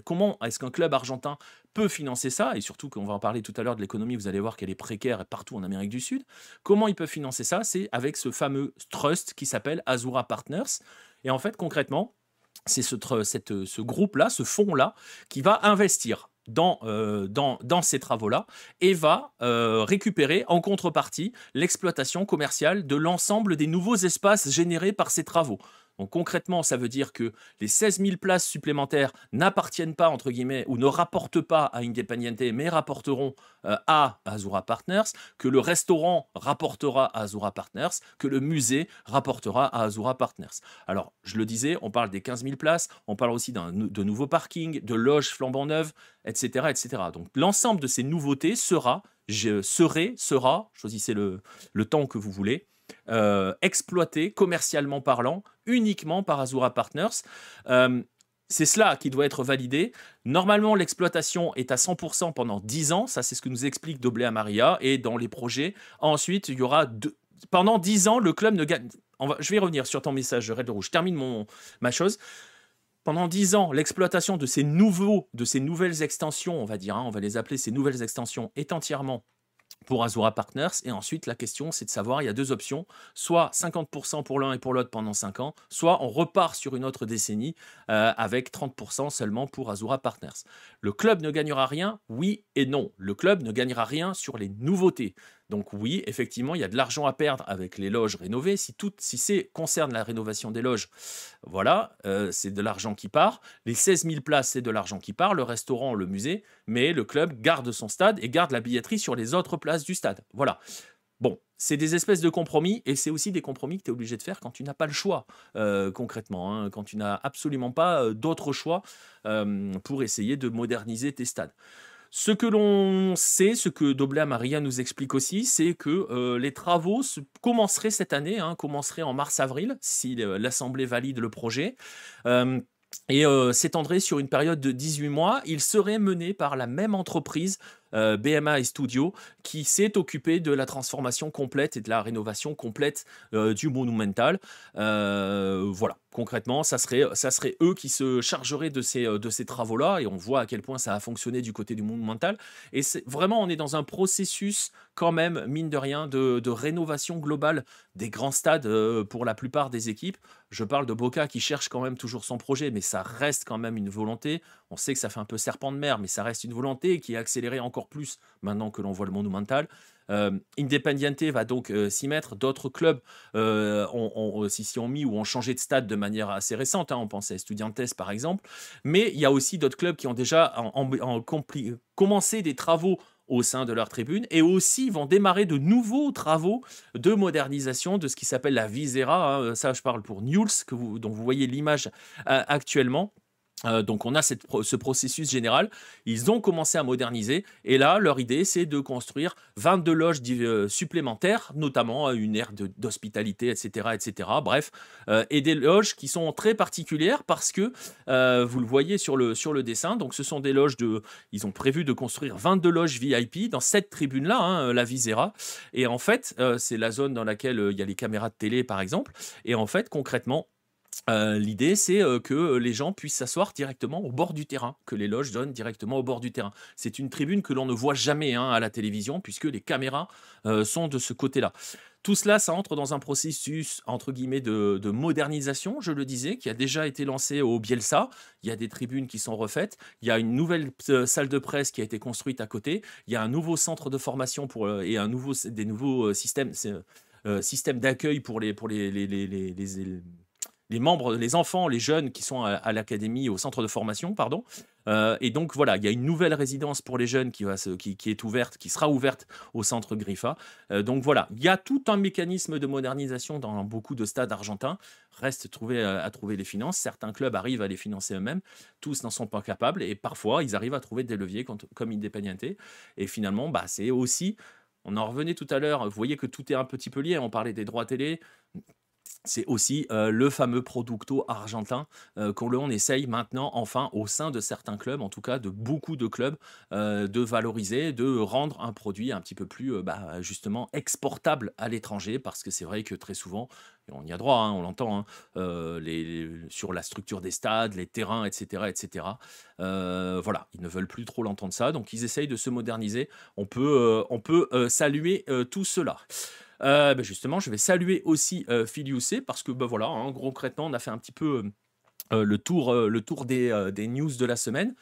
Comment est-ce qu'un club argentin peut financer ça, et surtout qu'on va en parler tout à l'heure de l'économie, vous allez voir qu'elle est précaire partout en Amérique du Sud. Comment il peut financer ça? C'est avec ce fameux trust qui s'appelle Azura Partners. Et en fait, concrètement, c'est ce groupe-là, ce fonds-là, qui va investir dans ces travaux-là et va récupérer en contrepartie l'exploitation commerciale de l'ensemble des nouveaux espaces générés par ces travaux. Donc concrètement, ça veut dire que les 16 000 places supplémentaires n'appartiennent pas, entre guillemets, ou ne rapportent pas à Independiente, mais rapporteront à Azura Partners, que le restaurant rapportera à Azura Partners, que le musée rapportera à Azura Partners. Alors, je le disais, on parle des 15 000 places, on parle aussi de nouveaux parkings, de loges flambant neuves, etc., etc. Donc l'ensemble de ces nouveautés sera, choisissez le temps que vous voulez, exploité commercialement parlant uniquement par Azura Partners. C'est cela qui doit être validé. Normalement, l'exploitation est à 100% pendant 10 ans. Ça, c'est ce que nous explique Doblé Maria. Et dans les projets, ensuite, il y aura pendant 10 ans, le club ne gagne... Je vais revenir sur ton message, Red Rouge. Je termine ma chose. Pendant 10 ans, l'exploitation de ces nouvelles extensions, on va dire, on va les appeler ces nouvelles extensions, est entièrement pour Azura Partners. Et ensuite, la question, c'est de savoir, il y a deux options, soit 50% pour l'un et pour l'autre pendant 5 ans, soit on repart sur une autre décennie avec 30% seulement pour Azura Partners. Le club ne gagnera rien, oui et non. Le club ne gagnera rien sur les nouveautés. Donc oui, effectivement, il y a de l'argent à perdre avec les loges rénovées. Si c'est concerne la rénovation des loges, voilà, c'est de l'argent qui part. Les 16 000 places, c'est de l'argent qui part. Le restaurant, le musée, mais le club garde son stade et garde la billetterie sur les autres places du stade. Voilà. Bon, c'est des espèces de compromis, et c'est aussi des compromis que tu es obligé de faire quand tu n'as pas le choix, concrètement, hein, quand tu n'as absolument pas d'autre choix pour essayer de moderniser tes stades. Ce que l'on sait, ce que Doblé Maria nous explique aussi, c'est que les travaux commenceraient cette année, commenceraient en mars-avril, si l'Assemblée valide le projet, et s'étendraient sur une période de 18 mois. Ils seraient menés par la même entreprise, BMA et Studio, qui s'est occupé de la transformation complète et de la rénovation complète du Monumental. Voilà, concrètement, ça serait eux qui se chargeraient de ces travaux-là, et on voit à quel point ça a fonctionné du côté du Monumental. Et vraiment, on est dans un processus quand même, mine de rien, de rénovation globale des grands stades pour la plupart des équipes. Je parle de Boca qui cherche quand même toujours son projet, mais ça reste quand même une volonté. On sait que ça fait un peu serpent de mer, mais ça reste une volonté qui est accélérée encore plus maintenant que l'on voit le Monumental. Independiente va donc s'y mettre. D'autres clubs s'y ont mis ou ont changé de stade de manière assez récente. On pense à Estudiantes par exemple. Mais il y a aussi d'autres clubs qui ont déjà commencé des travaux au sein de leur tribune, et aussi vont démarrer de nouveaux travaux de modernisation de ce qui s'appelle la Visera. Ça, je parle pour Newell's, dont vous voyez l'image actuellement. Donc on a ce processus général. Ils ont commencé à moderniser, et là leur idée c'est de construire 22 loges supplémentaires, notamment une aire d'hospitalité, etc., etc. Bref, et des loges qui sont très particulières parce que vous le voyez sur le dessin. Donc ce sont des loges ils ont prévu de construire 22 loges VIP dans cette tribune-là, la Visera. Et en fait, c'est la zone dans laquelle il y a les caméras de télé par exemple. Et en fait, concrètement, l'idée, c'est que les gens puissent s'asseoir directement au bord du terrain, que les loges donnent directement au bord du terrain. C'est une tribune que l'on ne voit jamais à la télévision, puisque les caméras sont de ce côté-là. Tout cela, ça entre dans un processus, entre guillemets, de modernisation, je le disais, qui a déjà été lancé au Bielsa. Il y a des tribunes qui sont refaites. Il y a une nouvelle salle de presse qui a été construite à côté. Il y a un nouveau centre de formation et des nouveaux systèmes d'accueil pour les membres, les enfants, les jeunes qui sont à l'académie, au centre de formation, pardon. Et donc voilà, il y a une nouvelle résidence pour les jeunes qui est ouverte, qui sera ouverte au centre Griffa. Donc voilà, il y a tout un mécanisme de modernisation dans beaucoup de stades argentins. Reste à trouver les finances. Certains clubs arrivent à les financer eux-mêmes. Tous n'en sont pas capables, et parfois ils arrivent à trouver des leviers comme Independiente. Et finalement, c'est aussi, on en revenait tout à l'heure, vous voyez que tout est un petit peu lié. On parlait des droits télé. c'est aussi le fameux producto argentin qu'on l'on essaye maintenant, enfin, au sein de certains clubs, en tout cas de beaucoup de clubs, de valoriser, de rendre un produit un petit peu plus, justement, exportable à l'étranger. Parce que c'est vrai que très souvent, et on y a droit, hein, on l'entend, hein, sur la structure des stades, les terrains, etc., etc. Voilà, ils ne veulent plus trop l'entendre ça, donc ils essayent de se moderniser. On peut saluer tout cela. Justement, je vais saluer aussi Filius C parce que voilà, hein, concrètement, on a fait un petit peu le tour des news de la semaine.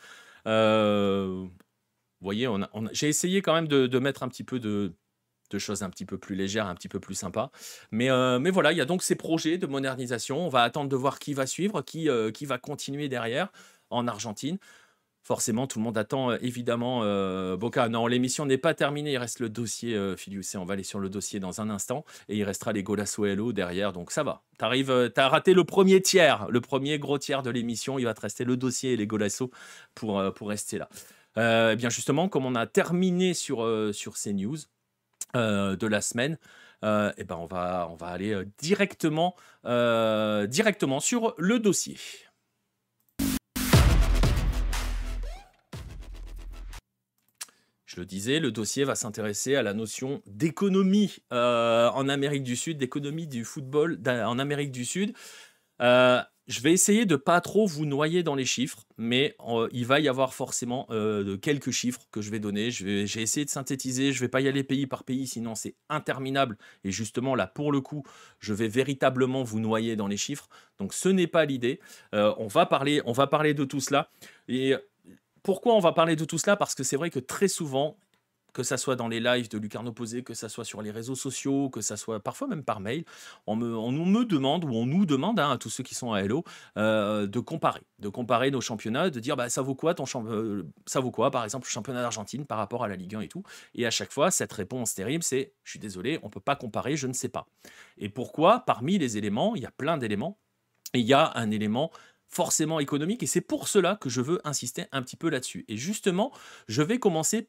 Vous voyez, j'ai essayé quand même de mettre un petit peu de choses un petit peu plus légères, un petit peu plus sympas. Mais voilà, il y a donc ces projets de modernisation. On va attendre de voir qui va suivre, qui va continuer derrière en Argentine. Forcément, tout le monde attend évidemment Boca. Non, l'émission n'est pas terminée. Il reste le dossier, Filius. On va aller sur le dossier dans un instant. Et il restera les Golasso Hello derrière. Donc ça va. T'as raté le premier tiers, le premier gros tiers de l'émission. Il va te rester le dossier et les Golasso pour rester là. Eh bien justement, comme on a terminé sur ces news de la semaine, on va aller directement sur le dossier. Je le disais, le dossier va s'intéresser à la notion d'économie en Amérique du Sud, d'économie du football en Amérique du Sud. Je vais essayer de pas trop vous noyer dans les chiffres, mais il va y avoir forcément quelques chiffres que je vais donner. J'ai essayé de synthétiser, je ne vais pas y aller pays par pays, sinon c'est interminable. Et justement, là, pour le coup, je vais véritablement vous noyer dans les chiffres. Donc, ce n'est pas l'idée. On va parler de tout cela. Et pourquoi on va parler de tout cela? Parce que c'est vrai que très souvent, que ça soit dans les lives de Lucarno Posé, que ça soit sur les réseaux sociaux, que ça soit parfois même par mail, on me demande, ou on nous demande, hein, à tous ceux qui sont à Hello, de comparer nos championnats, de dire ça vaut quoi ça vaut quoi, par exemple, le championnat d'Argentine par rapport à la Ligue 1 et tout. Et à chaque fois, cette réponse terrible, c'est je suis désolé, on ne peut pas comparer, je ne sais pas. Et pourquoi? Parmi les éléments, il y a plein d'éléments, et il y a un élément forcément économique, et c'est pour cela que je veux insister un petit peu là-dessus. Et justement, je vais commencer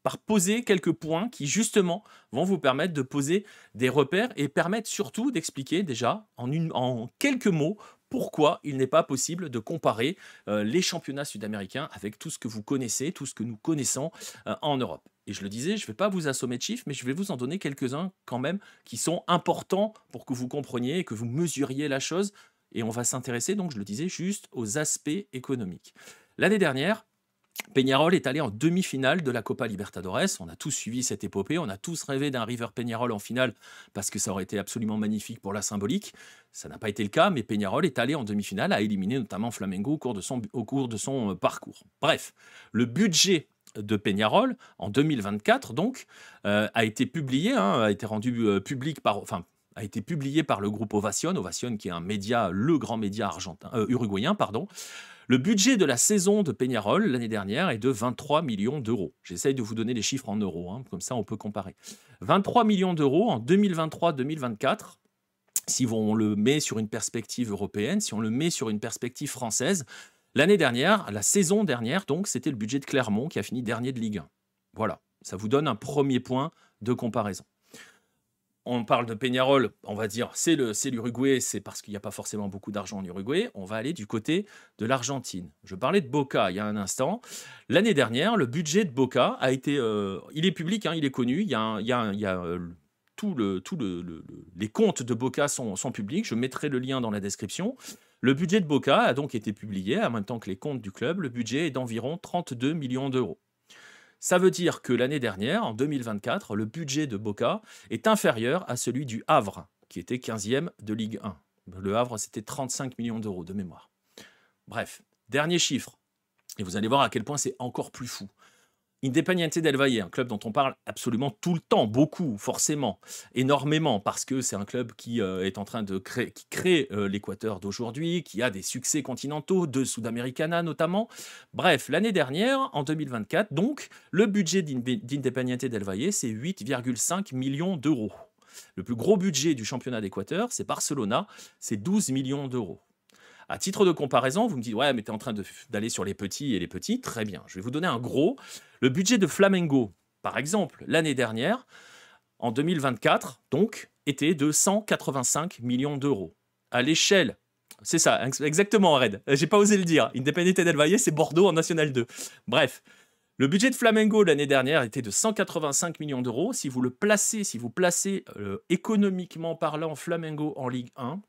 par poser quelques points qui, justement, vont vous permettre de poser des repères et permettre surtout d'expliquer déjà, en quelques mots, pourquoi il n'est pas possible de comparer les championnats sud-américains avec tout ce que vous connaissez, tout ce que nous connaissons en Europe. Et je le disais, je ne vais pas vous assommer de chiffres, mais je vais vous en donner quelques-uns quand même qui sont importants pour que vous compreniez et que vous mesuriez la chose. Et on va s'intéresser, donc je le disais, juste aux aspects économiques. L'année dernière, Peñarol est allé en demi-finale de la Copa Libertadores. On a tous suivi cette épopée, on a tous rêvé d'un River Peñarol en finale parce que ça aurait été absolument magnifique pour la symbolique. Ça n'a pas été le cas, mais Peñarol est allé en demi-finale, a éliminé notamment Flamengo au cours de son parcours. Bref, le budget de Peñarol en 2024 donc a été publié, a été rendu public a été publié par le groupe Ovation qui est un média, le grand média uruguayen, pardon. Le budget de la saison de Peñarol l'année dernière est de 23 millions d'euros. J'essaye de vous donner les chiffres en euros, comme ça on peut comparer. 23 millions d'euros en 2023-2024. Si on le met sur une perspective européenne, si on le met sur une perspective française, l'année dernière, la saison dernière, donc, c'était le budget de Clermont qui a fini dernier de Ligue 1. Voilà, ça vous donne un premier point de comparaison. On parle de Peñarol, on va dire c'est l'Uruguay, c'est parce qu'il n'y a pas forcément beaucoup d'argent en Uruguay. On va aller du côté de l'Argentine. Je parlais de Boca il y a un instant. L'année dernière, le budget de Boca a été, il est public, il est connu. Les comptes de Boca sont publics. Je mettrai le lien dans la description. Le budget de Boca a donc été publié en même temps que les comptes du club. Le budget est d'environ 32 millions d'euros. Ça veut dire que l'année dernière, en 2024, le budget de Boca est inférieur à celui du Havre, qui était 15e de Ligue 1. Le Havre, c'était 35 millions d'euros de mémoire. Bref, dernier chiffre. Et vous allez voir à quel point c'est encore plus fou. Independiente del Valle, un club dont on parle absolument tout le temps, beaucoup, forcément, énormément, parce que c'est un club qui est en train de créer l'Équateur d'aujourd'hui, qui a des succès continentaux, de Sudamericana notamment. Bref, l'année dernière, en 2024, donc, le budget d'Independiente del Valle, c'est 8,5 millions d'euros. Le plus gros budget du championnat d'Équateur, c'est Barcelona, c'est 12 millions d'euros. À titre de comparaison, vous me dites, ouais, mais tu es en train d'aller sur les petits et les petits. Très bien, je vais vous donner un gros. Le budget de Flamengo, par exemple, l'année dernière, en 2024, donc, était de 185 millions d'euros. À l'échelle, c'est ça, exactement, Red. J'ai pas osé le dire. Independiente del Valle, c'est Bordeaux en National 2. Bref, le budget de Flamengo l'année dernière était de 185 millions d'euros. Si vous placez économiquement parlant Flamengo en Ligue 1,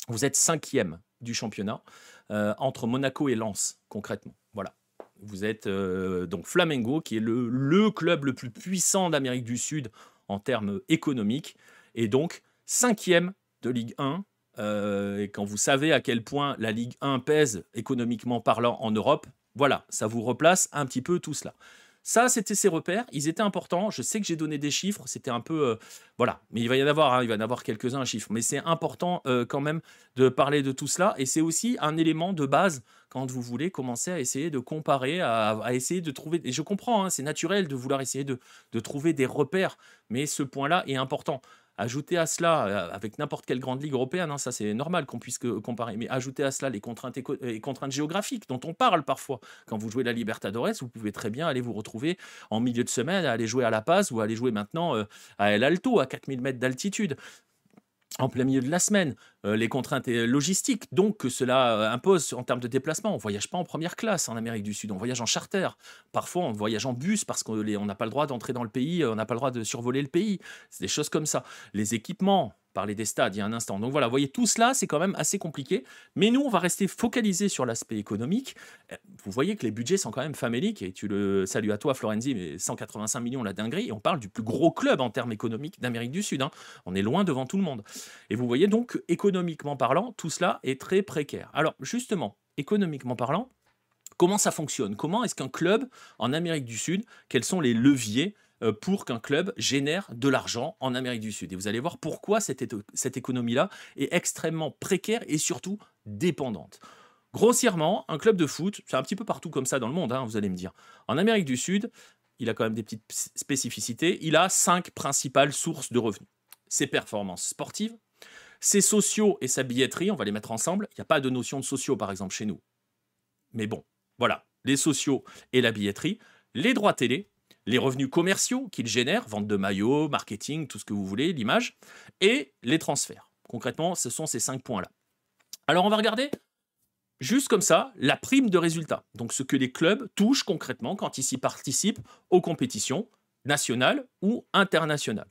vous êtes 5e du championnat, entre Monaco et Lens, concrètement. Voilà. Vous êtes donc Flamengo, qui est le club le plus puissant d'Amérique du Sud en termes économiques, et donc 5e de Ligue 1. Et quand vous savez à quel point la Ligue 1 pèse économiquement parlant en Europe, voilà, ça vous replace un petit peu tout cela. Ça, c'était ces repères, ils étaient importants. Je sais que j'ai donné des chiffres, c'était un peu... voilà, mais il va y en avoir quelques-uns chiffres. Mais c'est important quand même de parler de tout cela. Et c'est aussi un élément de base quand vous voulez commencer à essayer de comparer, à essayer de trouver... Et je comprends, hein, c'est naturel de vouloir essayer de trouver des repères, mais ce point-là est important. Ajouter à cela, avec n'importe quelle grande ligue européenne, hein, ça c'est normal qu'on puisse comparer, mais ajouter à cela les contraintes géographiques dont on parle parfois. Quand vous jouez la Libertadores, vous pouvez très bien aller vous retrouver en milieu de semaine, aller jouer à La Paz ou aller jouer maintenant à El Alto, à 4000 mètres d'altitude, en plein milieu de la semaine, les contraintes logistiques donc que cela impose en termes de déplacement. On ne voyage pas en première classe en Amérique du Sud, on voyage en charter. Parfois, on voyage en bus parce qu'on n'a pas le droit d'entrer dans le pays, on n'a pas le droit de survoler le pays. C'est des choses comme ça. Les équipements, parler des stades il y a un instant. Donc voilà, vous voyez, tout cela, c'est quand même assez compliqué. Mais nous, on va rester focalisé sur l'aspect économique. Vous voyez que les budgets sont quand même faméliques. Et tu le salues à toi, Florenzi, mais 185 millions, la dinguerie. Et on parle du plus gros club en termes économiques d'Amérique du Sud. Hein. On est loin devant tout le monde. Et vous voyez donc, économiquement parlant, tout cela est très précaire. Alors, justement, économiquement parlant, comment ça fonctionne? Comment est-ce qu'un club en Amérique du Sud, quels sont les leviers pour qu'un club génère de l'argent en Amérique du Sud? Et vous allez voir pourquoi cette économie-là est extrêmement précaire et surtout dépendante. Grossièrement, un club de foot, c'est un petit peu partout comme ça dans le monde, hein, vous allez me dire. En Amérique du Sud, il a quand même des petites spécificités. Il a 5 principales sources de revenus. Ses performances sportives, ses sociaux et sa billetterie, on va les mettre ensemble. Il n'y a pas de notion de sociaux, par exemple, chez nous. Mais bon, voilà, les sociaux et la billetterie, les droits télé, les revenus commerciaux qu'il génère, vente de maillots, marketing, tout ce que vous voulez, l'image, et les transferts. Concrètement, ce sont ces 5 points-là. Alors, on va regarder, juste comme ça, la prime de résultat. Donc, ce que les clubs touchent concrètement quand ils s'y participent aux compétitions nationales ou internationales.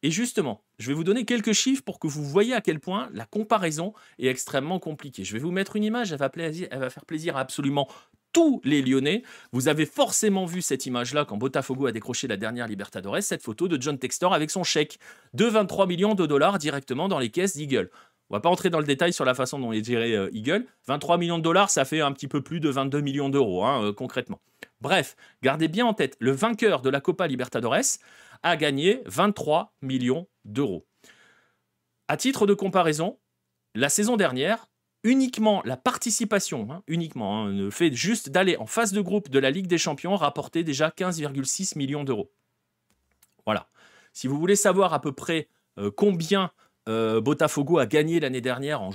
Et justement, je vais vous donner quelques chiffres pour que vous voyez à quel point la comparaison est extrêmement compliquée. Je vais vous mettre une image, elle va faire plaisir à absolument tous les Lyonnais. Vous avez forcément vu cette image-là quand Botafogo a décroché la dernière Libertadores, cette photo de John Textor avec son chèque de 23 millions de dollars directement dans les caisses d'Eagle. On va pas entrer dans le détail sur la façon dont est géré Eagle. 23 millions de dollars, ça fait un petit peu plus de 22 millions d'euros, hein, concrètement. Bref, gardez bien en tête, le vainqueur de la Copa Libertadores a gagné 23 millions d'euros. À titre de comparaison, la saison dernière, uniquement la participation, le fait juste d'aller en phase de groupe de la Ligue des Champions rapportait déjà 15,6 millions d'euros. Voilà. Si vous voulez savoir à peu près combien Botafogo a gagné l'année dernière en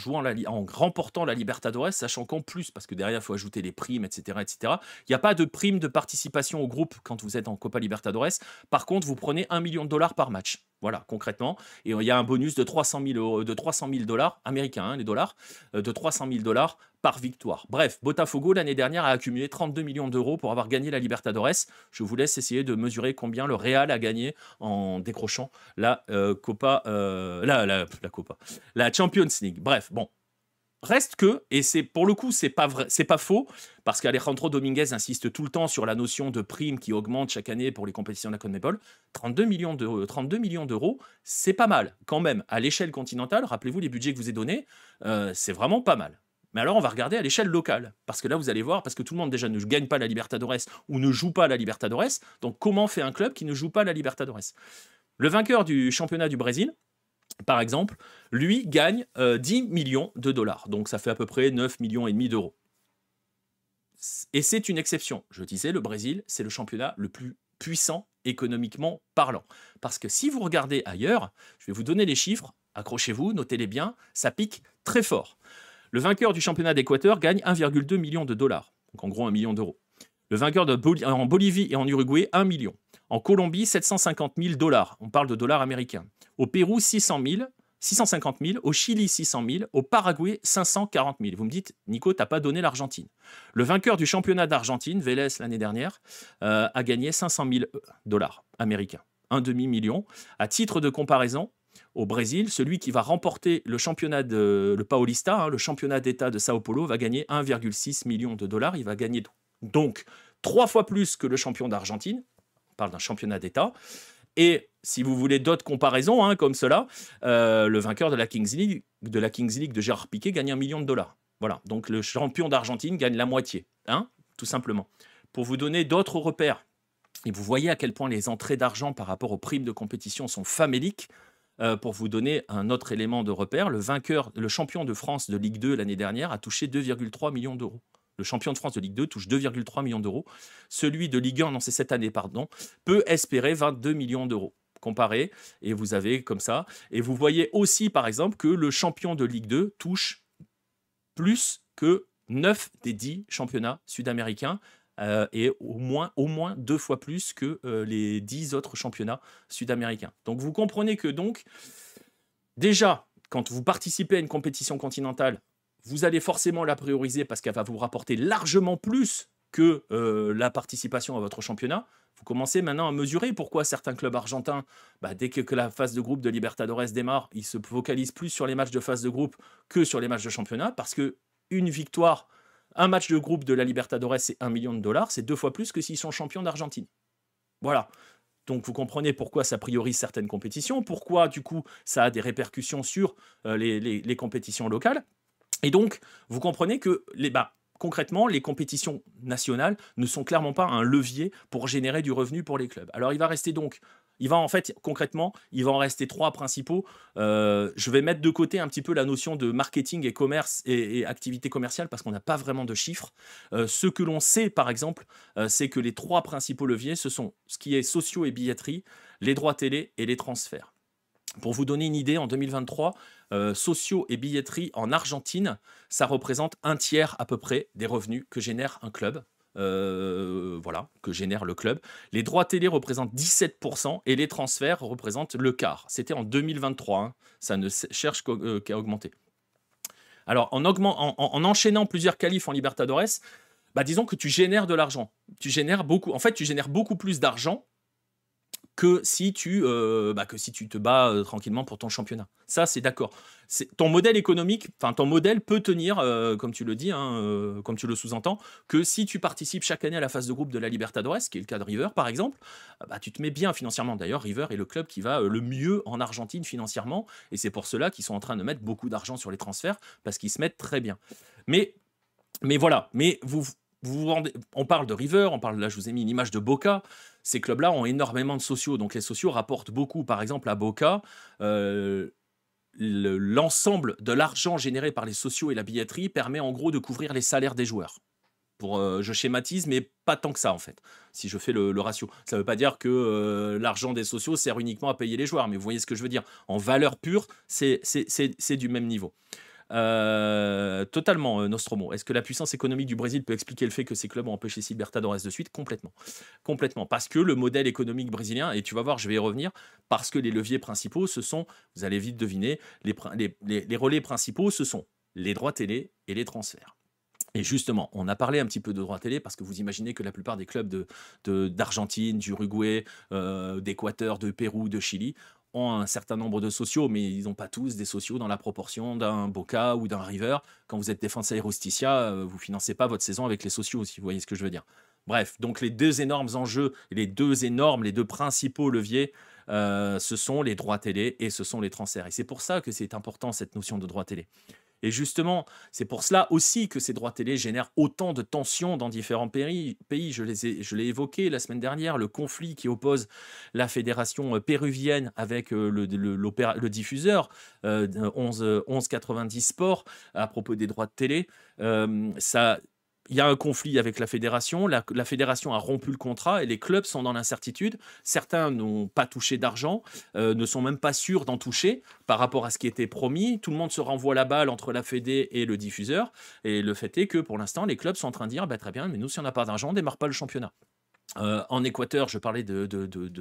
remportant la Libertadores, sachant qu'en plus, parce que derrière il faut ajouter les primes, etc., il n'y a pas de prime de participation au groupe quand vous êtes en Copa Libertadores. Par contre, vous prenez 1 million de dollars par match. Voilà, concrètement. Et il y a un bonus de 300 000 dollars, américains, hein, les dollars, de 300 000 dollars par victoire. Bref, Botafogo, l'année dernière, a accumulé 32 millions d'euros pour avoir gagné la Libertadores. Je vous laisse essayer de mesurer combien le Real a gagné en décrochant la la Champions League. Bref, bon. Reste que, et c'est pour le coup, c'est pas vrai, c'est pas faux, parce qu'Alejandro Dominguez insiste tout le temps sur la notion de prime qui augmente chaque année pour les compétitions de la CONMEBOL. 32 millions d'euros, c'est pas mal quand même à l'échelle continentale. Rappelez-vous les budgets que je vous ai donnés, c'est vraiment pas mal. Mais alors on va regarder à l'échelle locale, parce que là vous allez voir, parce que tout le monde déjà ne gagne pas la Libertadores ou ne joue pas la Libertadores. Donc comment fait un club qui ne joue pas la Libertadores? Le vainqueur du championnat du Brésil, par exemple, lui gagne 10 millions de dollars. Donc ça fait à peu près 9 millions et demi d'euros. Et c'est une exception. Je disais, le Brésil, c'est le championnat le plus puissant économiquement parlant. Parce que si vous regardez ailleurs, je vais vous donner les chiffres, accrochez-vous, notez-les bien, ça pique très fort. Le vainqueur du championnat d'Équateur gagne 1,2 million de dollars. Donc en gros 1 million d'euros. Le vainqueur en Bolivie et en Uruguay, 1 million. En Colombie, 750 000 dollars. On parle de dollars américains. Au Pérou, 650 000. Au Chili, 600 000. Au Paraguay, 540 000. Vous me dites, Nico, tu n'as pas donné l'Argentine. Le vainqueur du championnat d'Argentine, Vélez, l'année dernière, a gagné 500 000 dollars américains. Un demi-million. À titre de comparaison, au Brésil, celui qui va remporter le championnat le Paulista, le championnat d'État de Sao Paulo, va gagner 1,6 million de dollars. Il va gagner donc 3 fois plus que le champion d'Argentine. On parle d'un championnat d'État. Et si vous voulez d'autres comparaisons comme cela, le vainqueur de la Kings League de Gérard Piqué gagne 1 million de dollars. Voilà, donc le champion d'Argentine gagne la moitié, tout simplement. Pour vous donner d'autres repères, et vous voyez à quel point les entrées d'argent par rapport aux primes de compétition sont faméliques. Pour vous donner un autre élément de repère, le champion de France de Ligue 2 l'année dernière a touché 2,3 millions d'euros. Le champion de France de Ligue 2 touche 2,3 millions d'euros. Celui de Ligue 1, non, c'est cette année, pardon, peut espérer 22 millions d'euros. Comparé, et vous avez comme ça. Et vous voyez aussi, par exemple, que le champion de Ligue 2 touche plus que 9 des 10 championnats sud-américains et au moins 2 fois plus que les 10 autres championnats sud-américains. Donc vous comprenez que déjà, quand vous participez à une compétition continentale, vous allez forcément la prioriser parce qu'elle va vous rapporter largement plus que la participation à votre championnat. Vous commencez maintenant à mesurer pourquoi certains clubs argentins, dès que la phase de groupe de Libertadores démarre, ils se focalisent plus sur les matchs de phase de groupe que sur les matchs de championnat, parce qu'une victoire, un match de groupe de la Libertadores, c'est 1 million de dollars, c'est 2 fois plus que s'ils sont champions d'Argentine. Voilà. Donc vous comprenez pourquoi ça priorise certaines compétitions, pourquoi du coup ça a des répercussions sur les compétitions locales. Et donc, vous comprenez que concrètement, les compétitions nationales ne sont clairement pas un levier pour générer du revenu pour les clubs. Alors, il va en rester 3 principaux. Je vais mettre de côté un petit peu la notion de marketing et commerce et activité commerciale parce qu'on n'a pas vraiment de chiffres. Ce que l'on sait, par exemple, c'est que les 3 principaux leviers, ce sont ce qui est sociaux et billetterie, les droits télé et les transferts. Pour vous donner une idée, en 2023, sociaux et billetterie en Argentine, ça représente 1/3 à peu près des revenus que génère un club. Que génère le club. Les droits télé représentent 17% et les transferts représentent le quart. C'était en 2023, ça ne cherche qu'à augmenter. Alors, en enchaînant plusieurs qualifs en Libertadores, disons que tu génères de l'argent. Tu génères beaucoup plus d'argent que si tu te bats tranquillement pour ton championnat. Ça, c'est d'accord. Ton modèle économique, ton modèle peut tenir, comme tu le dis, comme tu le sous-entends, que si tu participes chaque année à la phase de groupe de la Libertadores, qui est le cas de River, par exemple, tu te mets bien financièrement. D'ailleurs, River est le club qui va le mieux en Argentine financièrement, et c'est pour cela qu'ils sont en train de mettre beaucoup d'argent sur les transferts, parce qu'ils se mettent très bien. Mais voilà. Mais on parle de River, là je vous ai mis une image de Boca. Ces clubs-là ont énormément de sociaux, donc les sociaux rapportent beaucoup. Par exemple, à Boca, l'ensemble de l'argent généré par les sociaux et la billetterie permet en gros de couvrir les salaires des joueurs. Je schématise, mais pas tant que ça en fait, si je fais le ratio. Ça ne veut pas dire que l'argent des sociaux sert uniquement à payer les joueurs, mais vous voyez ce que je veux dire. En valeur pure, c'est du même niveau. Totalement, Nostromo. Est-ce que la puissance économique du Brésil peut expliquer le fait que ces clubs ont empêché Libertadores de suite? Complètement. Parce que le modèle économique brésilien, et tu vas voir, je vais y revenir, parce que les leviers principaux, vous allez vite deviner, les relais principaux, ce sont les droits télé et les transferts. Et justement, on a parlé un petit peu de droits télé parce que vous imaginez que la plupart des clubs d'Argentine, d'Uruguay, d'Équateur, de Pérou, de Chili ont un certain nombre de sociaux, mais ils n'ont pas tous des sociaux dans la proportion d'un Boca ou d'un River. Quand vous êtes Defensa y Justicia, vous ne financez pas votre saison avec les sociaux, si vous voyez ce que je veux dire. Bref, donc les 2 énormes enjeux, les 2 principaux leviers, ce sont les droits télé et ce sont les transferts. Et c'est pour ça que c'est important, cette notion de droits télé. Et justement, c'est pour cela aussi que ces droits télé génèrent autant de tensions dans différents pays. Je l'ai évoqué la semaine dernière, le conflit qui oppose la fédération péruvienne avec le diffuseur 1190 Sport à propos des droits de télé. Il y a un conflit avec la fédération. La fédération a rompu le contrat et les clubs sont dans l'incertitude. Certains n'ont pas touché d'argent, ne sont même pas sûrs d'en toucher par rapport à ce qui était promis. Tout le monde se renvoie la balle entre la fédé et le diffuseur. Et le fait est que pour l'instant, les clubs sont en train de dire très bien, mais nous, si on n'a pas d'argent, on ne démarre pas le championnat. En Équateur, je parlais de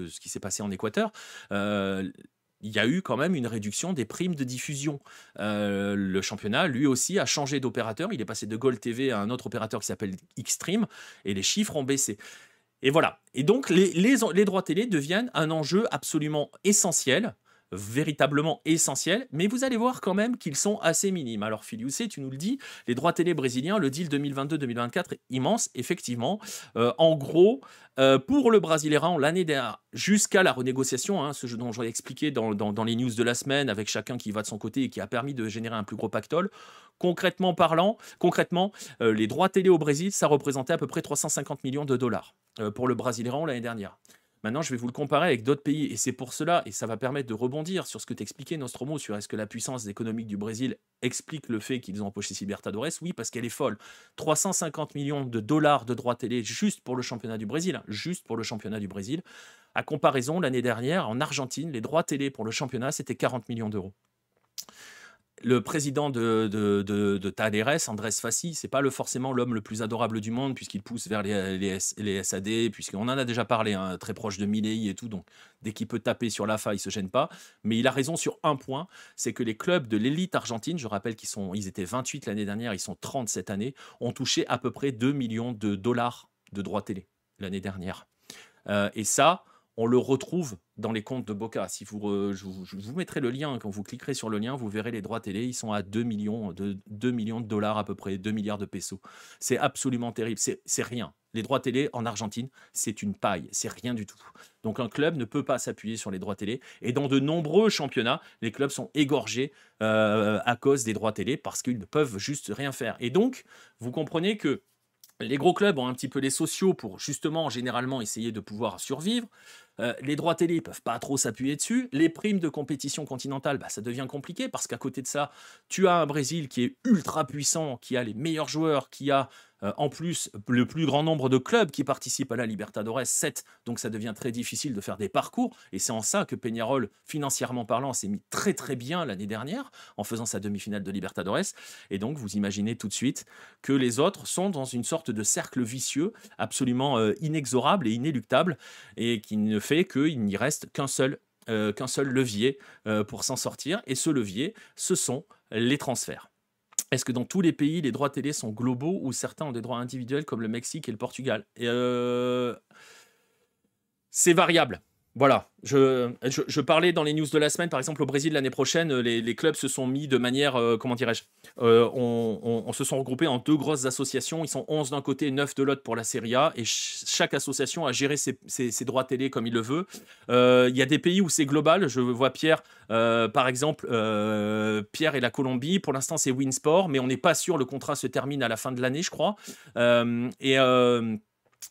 ce qui s'est passé en Équateur. Heu, il y a eu quand même une réduction des primes de diffusion. Le championnat, lui aussi, a changé d'opérateur. Il est passé de Gold TV à un autre opérateur qui s'appelle Xstream et les chiffres ont baissé. Et voilà. Et donc, les droits télé deviennent un enjeu absolument essentiel, véritablement essentiel, mais vous allez voir quand même qu'ils sont assez minimes. Alors, Filiussé, tu nous le dis, les droits télé brésiliens, le deal 2022-2024 est immense, effectivement. En gros, pour le Brasileirão, l'année dernière, jusqu'à la renégociation, hein, ce dont j'aurais expliqué dans les news de la semaine, avec chacun qui va de son côté et qui a permis de générer un plus gros pactole, concrètement, les droits télé au Brésil, ça représentait à peu près 350 millions de dollars pour le Brasileirão l'année dernière. Maintenant, je vais vous le comparer avec d'autres pays, et c'est pour cela, et ça va permettre de rebondir sur ce que t'expliquais, Nostromo, sur est-ce que la puissance économique du Brésil explique le fait qu'ils ont empoché Libertadores. Oui, parce qu'elle est folle. 350 millions de dollars de droits télé juste pour le championnat du Brésil, hein, juste pour le championnat du Brésil. À comparaison, l'année dernière, en Argentine, les droits télé pour le championnat, c'était 40 millions d'euros. Le président de Talleres, Andrés Fassi, c'est pas forcément l'homme le plus adorable du monde, puisqu'il pousse vers les SAD, puisqu'on en a déjà parlé, hein, très proche de Milei et tout, donc dès qu'il peut taper sur la faille, il se gêne pas. Mais il a raison sur un point, c'est que les clubs de l'élite argentine, je rappelle ils étaient 28 l'année dernière, ils sont 30 cette année, ont touché à peu près 2 millions de dollars de droits télé l'année dernière. Et ça, on le retrouve dans les comptes de Boca. Si je vous mettrai le lien, quand vous cliquerez sur le lien, vous verrez les droits télé, ils sont à 2 millions de dollars à peu près, 2 milliards de pesos. C'est absolument terrible, c'est rien. Les droits télé en Argentine, c'est une paille, c'est rien du tout. Donc un club ne peut pas s'appuyer sur les droits télé. Et dans de nombreux championnats, les clubs sont égorgés à cause des droits télé parce qu'ils ne peuvent juste rien faire. Et donc, vous comprenez que les gros clubs ont un petit peu les sociaux pour justement, généralement, essayer de pouvoir survivre. Les droits télé, ils peuvent pas trop s'appuyer dessus. Les primes de compétition continentale, bah, ça devient compliqué parce qu'à côté de ça, tu as un Brésil qui est ultra puissant, qui a les meilleurs joueurs, qui a en plus le plus grand nombre de clubs qui participent à la Libertadores, 7. Donc ça devient très difficile de faire des parcours. Et c'est en ça que Peñarol, financièrement parlant, s'est mis très très bien l'année dernière en faisant sa demi-finale de Libertadores. Et donc vous imaginez tout de suite que les autres sont dans une sorte de cercle vicieux absolument inexorable et inéluctable et qui ne fait qu'il n'y reste qu'un seul levier pour s'en sortir. Et ce levier, ce sont les transferts. Est-ce que dans tous les pays, les droits télé sont globaux ou certains ont des droits individuels comme le Mexique et le Portugal? C'est variable. Voilà. Je parlais dans les news de la semaine, par exemple, au Brésil l'année prochaine, les clubs se sont mis de manière, comment dirais-je, on se sont regroupés en deux grosses associations. Ils sont 11 d'un côté, 9 de l'autre pour la Serie A, et chaque association a géré ses droits télé comme il le veut. Il y a des pays où c'est global. Je vois Pierre, par exemple, Pierre et la Colombie. Pour l'instant, c'est Winsport, mais on n'est pas sûr. Le contrat se termine à la fin de l'année, je crois.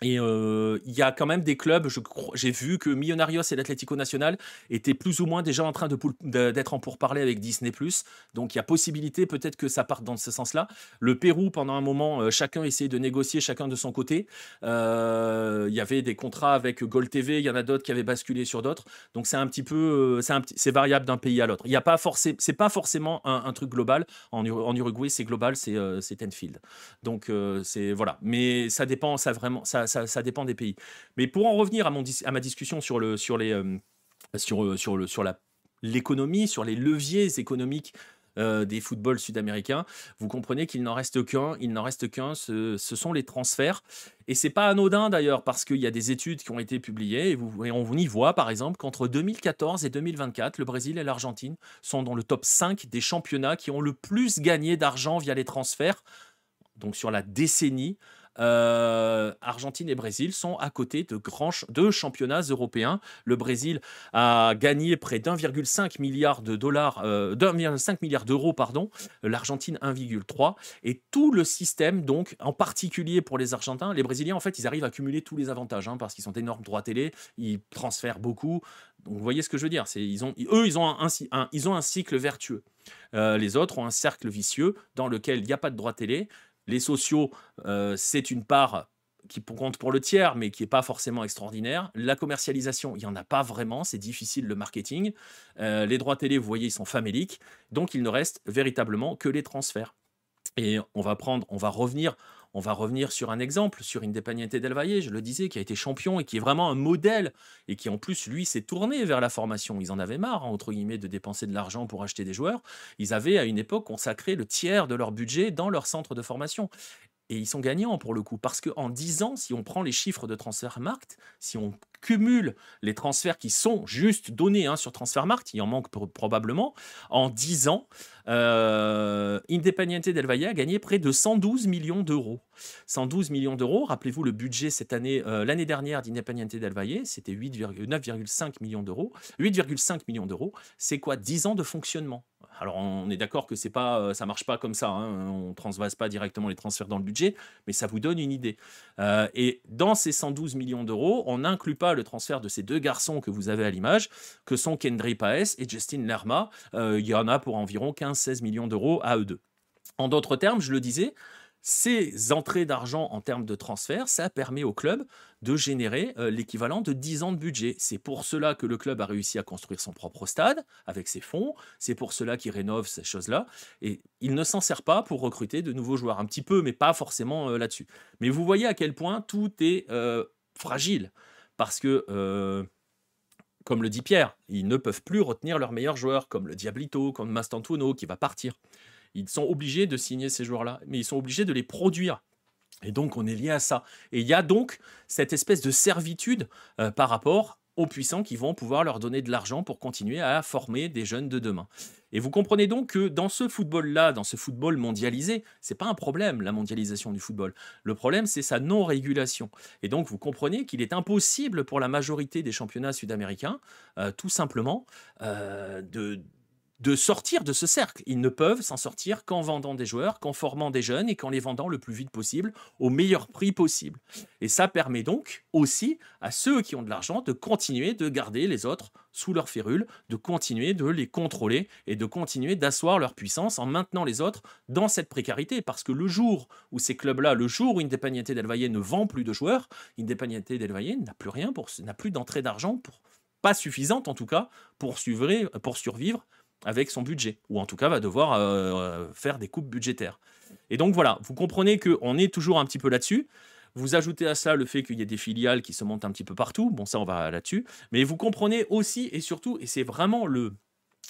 Et il y a quand même des clubs, j'ai vu que Millonarios et l'Atlético Nacional étaient plus ou moins déjà en train d'être en pourparlers avec Disney+. Donc il y a possibilité peut-être que ça parte dans ce sens-là. Le Pérou, pendant un moment, chacun essayait de négocier chacun de son côté. Il y avait des contrats avec Gold TV, il y en a d'autres qui avaient basculé sur d'autres. Donc c'est un petit peu, c'est variable d'un pays à l'autre. Il y a pas c'est pas forcément un truc global. En Uruguay, c'est global, c'est Tenfield. Donc c'est voilà. Mais ça dépend, ça dépend des pays. Mais pour en revenir à ma discussion sur l'économie, sur les leviers économiques des footballs sud-américains, vous comprenez qu'il n'en reste qu'un, ce sont les transferts. Et c'est pas anodin d'ailleurs, parce qu'il y a des études qui ont été publiées, et on y voit par exemple qu'entre 2014 et 2024, le Brésil et l'Argentine sont dans le top 5 des championnats qui ont le plus gagné d'argent via les transferts. Donc sur la décennie, Argentine et Brésil sont à côté de championnats européens. Le Brésil a gagné près d'1,5 milliard de dollars, d'1,5 milliard d'euros, pardon. L'Argentine 1,3. Et tout le système, donc, en particulier pour les Argentins, les Brésiliens, en fait, ils arrivent à cumuler tous les avantages, hein, parce qu'ils sont d'énormes droits télé, ils transfèrent beaucoup. Donc, vous voyez ce que je veux dire. Ils ont un cycle vertueux. Les autres ont un cercle vicieux dans lequel il n'y a pas de droits télé. Les sociaux, c'est une part qui compte pour le tiers, mais qui n'est pas forcément extraordinaire. La commercialisation, il n'y en a pas vraiment, c'est difficile le marketing. Les droits télé, vous voyez, ils sont faméliques. Donc, il ne reste véritablement que les transferts. Et on va revenir, On va revenir sur un exemple, sur Independiente del Valle, je le disais, qui a été champion et qui est vraiment un modèle et qui en plus, lui, s'est tourné vers la formation. Ils en avaient marre, hein, entre guillemets, de dépenser de l'argent pour acheter des joueurs. Ils avaient à une époque consacré le tiers de leur budget dans leur centre de formation. Et ils sont gagnants pour le coup, parce qu'en 10 ans, si on prend les chiffres de Transfermarkt, si on cumule les transferts qui sont juste donnés sur Transfermarkt, il en manque probablement, en 10 ans, Independiente del Valle a gagné près de 112 millions d'euros. 112 millions d'euros, rappelez-vous le budget cette année, l'année dernière d'Independiente del Valle, c'était 9,5 millions d'euros. 8,5 millions d'euros, c'est quoi 10 ans de fonctionnement? Alors, on est d'accord que c'est pas, ça marche pas comme ça, hein, on ne transvase pas directement les transferts dans le budget, mais ça vous donne une idée. Et dans ces 112 millions d'euros, on n'inclut pas le transfert de ces deux garçons que vous avez à l'image, que sont Kendry Páez et Justin Lerma. Il y en a pour environ 15-16 millions d'euros à eux deux. En d'autres termes, je le disais, ces entrées d'argent en termes de transfert, ça permet au club de générer l'équivalent de 10 ans de budget. C'est pour cela que le club a réussi à construire son propre stade avec ses fonds. C'est pour cela qu'il rénove ces choses-là. Et il ne s'en sert pas pour recruter de nouveaux joueurs. Un petit peu, mais pas forcément là-dessus. Mais vous voyez à quel point tout est fragile. Parce que, comme le dit Pierre, ils ne peuvent plus retenir leurs meilleurs joueurs, comme le Diablito, comme Mastantuono, qui va partir. Ils sont obligés de signer ces joueurs-là, mais ils sont obligés de les produire. Et donc, on est lié à ça. Et il y a donc cette espèce de servitude par rapport aux puissants qui vont pouvoir leur donner de l'argent pour continuer à former des jeunes de demain. Et vous comprenez donc que dans ce football-là, dans ce football mondialisé, c'est pas un problème, la mondialisation du football. Le problème, c'est sa non-régulation. Et donc, vous comprenez qu'il est impossible pour la majorité des championnats sud-américains, tout simplement, de sortir de ce cercle. Ils ne peuvent s'en sortir qu'en vendant des joueurs, qu'en formant des jeunes et qu'en les vendant le plus vite possible, au meilleur prix possible. Et ça permet donc aussi à ceux qui ont de l'argent de continuer de garder les autres sous leur férule, de continuer de les contrôler et de continuer d'asseoir leur puissance en maintenant les autres dans cette précarité. Parce que le jour où ces clubs-là, le jour où Independiente del Valle ne vend plus de joueurs, Independiente del Valle n'a plus rien, n'a plus d'entrée d'argent, pas suffisante en tout cas, pour survivre avec son budget, ou en tout cas va devoir faire des coupes budgétaires. Et donc voilà, vous comprenez qu'on est toujours un petit peu là-dessus. Vous ajoutez à cela le fait qu'il y ait des filiales qui se montent un petit peu partout, bon ça on va là-dessus, mais vous comprenez aussi et surtout, et c'est vraiment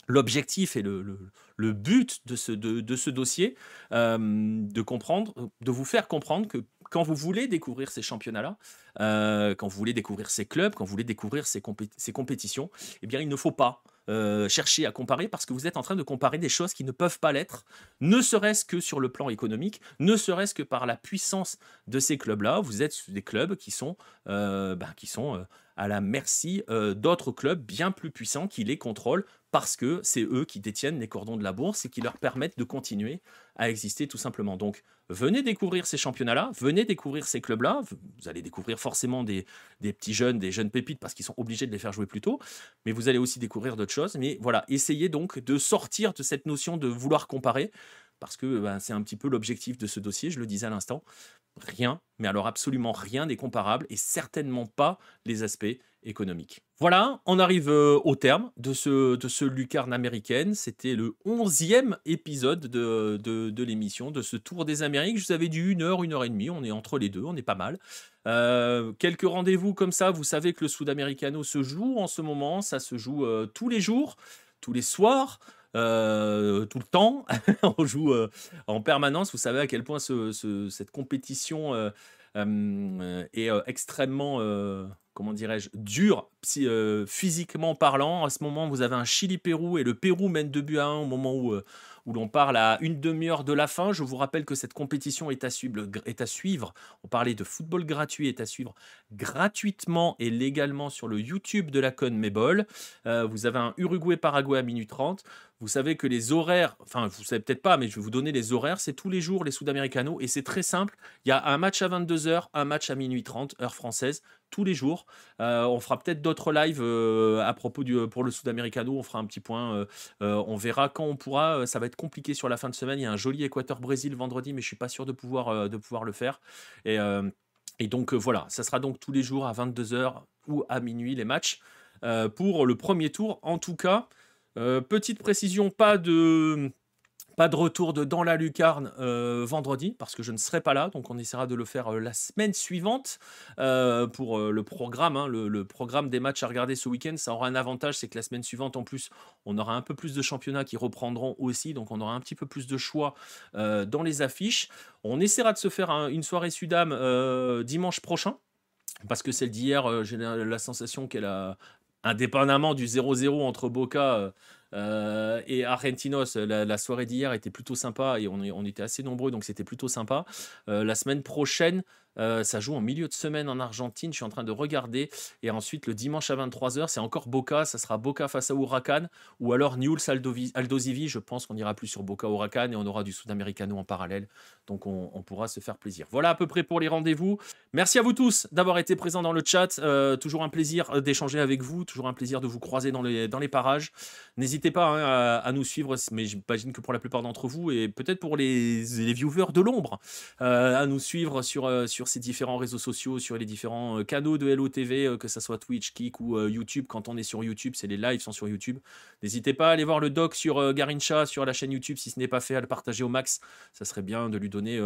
l'objectif et le but de ce dossier, de vous faire comprendre que quand vous voulez découvrir ces championnats-là, quand vous voulez découvrir ces clubs, quand vous voulez découvrir ces compétitions, eh bien il ne faut pas chercher à comparer parce que vous êtes en train de comparer des choses qui ne peuvent pas l'être, ne serait-ce que sur le plan économique, ne serait-ce que par la puissance de ces clubs-là. Vous êtes des clubs qui sont à la merci d'autres clubs bien plus puissants qui les contrôlent parce que c'est eux qui détiennent les cordons de la bourse et qui leur permettent de continuer à exister tout simplement. Donc, venez découvrir ces championnats-là, venez découvrir ces clubs-là. Vous allez découvrir forcément des petits jeunes, des jeunes pépites parce qu'ils sont obligés de les faire jouer plus tôt, mais vous allez aussi découvrir d'autres choses. Mais voilà, essayez donc de sortir de cette notion de vouloir comparer parce que c'est un petit peu l'objectif de ce dossier, je le disais à l'instant. Rien, mais alors absolument rien n'est comparable et certainement pas les aspects économiques. Voilà, on arrive au terme de ce Lucarne américaine. C'était le 11e épisode de l'émission, de ce Tour des Amériques. Je vous avais dit 1 heure, 1 heure et demie. On est entre les deux, on est pas mal. Quelques rendez-vous comme ça. Vous savez que le Sudamericano se joue en ce moment. Ça se joue tous les jours, tous les soirs. Tout le temps, on joue en permanence. Vous savez à quel point cette compétition est extrêmement, comment dirais-je, dure physiquement parlant. À ce moment, vous avez un Chili-Pérou et le Pérou mène 2-1 au moment où l'on parle à une demi-heure de la fin. Je vous rappelle que cette compétition est à suivre. On parlait de football gratuit, est à suivre gratuitement et légalement sur le YouTube de la CONMEBOL. Vous avez un Uruguay-Paraguay à minuit 30. Vous savez que les horaires, enfin vous savez peut-être pas, mais je vais vous donner les horaires, c'est tous les jours les Sudamericanos et c'est très simple. Il y a un match à 22h, un match à minuit 30, heure française, tous les jours. On fera peut-être d'autres lives à propos pour le Sudamericano, on fera un petit point, on verra quand on pourra. Ça va être compliqué sur la fin de semaine. Il y a un joli Équateur-Brésil vendredi, mais je suis pas sûr de pouvoir le faire. Et donc voilà, ça sera donc tous les jours à 22h ou à minuit les matchs pour le premier tour. En tout cas, petite précision, pas de Pas de retour de Dans la Lucarne vendredi, parce que je ne serai pas là, donc on essaiera de le faire la semaine suivante pour le programme, hein, le programme des matchs à regarder ce week-end. Ça aura un avantage, c'est que la semaine suivante, en plus, on aura un peu plus de championnats qui reprendront aussi, donc on aura un petit peu plus de choix dans les affiches. On essaiera de se faire une soirée Sudam dimanche prochain, parce que celle d'hier, j'ai la sensation qu'elle a, indépendamment du 0-0 entre Boca et Argentinos, la soirée d'hier était plutôt sympa et on était assez nombreux, donc c'était plutôt sympa. La semaine prochaine, ça joue en milieu de semaine en Argentine, je suis en train de regarder. Et ensuite, le dimanche à 23h, c'est encore Boca, ça sera Boca face à Huracan, ou alors Newell's Aldosivi. Je pense qu'on ira plus sur Boca Huracan et on aura du Sudamericano en parallèle, donc on pourra se faire plaisir. Voilà à peu près pour les rendez-vous. Merci à vous tous d'avoir été présents dans le chat. Toujours un plaisir d'échanger avec vous, toujours un plaisir de vous croiser dans les parages. N'hésitez pas hein, à nous suivre, mais j'imagine que pour la plupart d'entre vous, et peut-être pour les viewers de l'ombre, à nous suivre sur ces différents réseaux sociaux, sur les différents canaux de LOTV, que ce soit Twitch, Kick ou YouTube. Quand on est sur YouTube, c'est les lives sont sur YouTube. N'hésitez pas à aller voir le doc sur Garincha, sur la chaîne YouTube, si ce n'est pas fait, à le partager au max. Ça serait bien de lui donner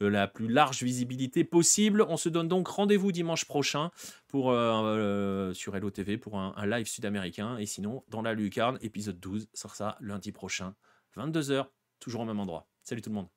la plus large visibilité possible. On se donne donc rendez-vous dimanche prochain sur LOTV pour un live sud-américain. Et sinon, dans la lucarne, épisode 12, sort ça lundi prochain, 22h, toujours au même endroit. Salut tout le monde.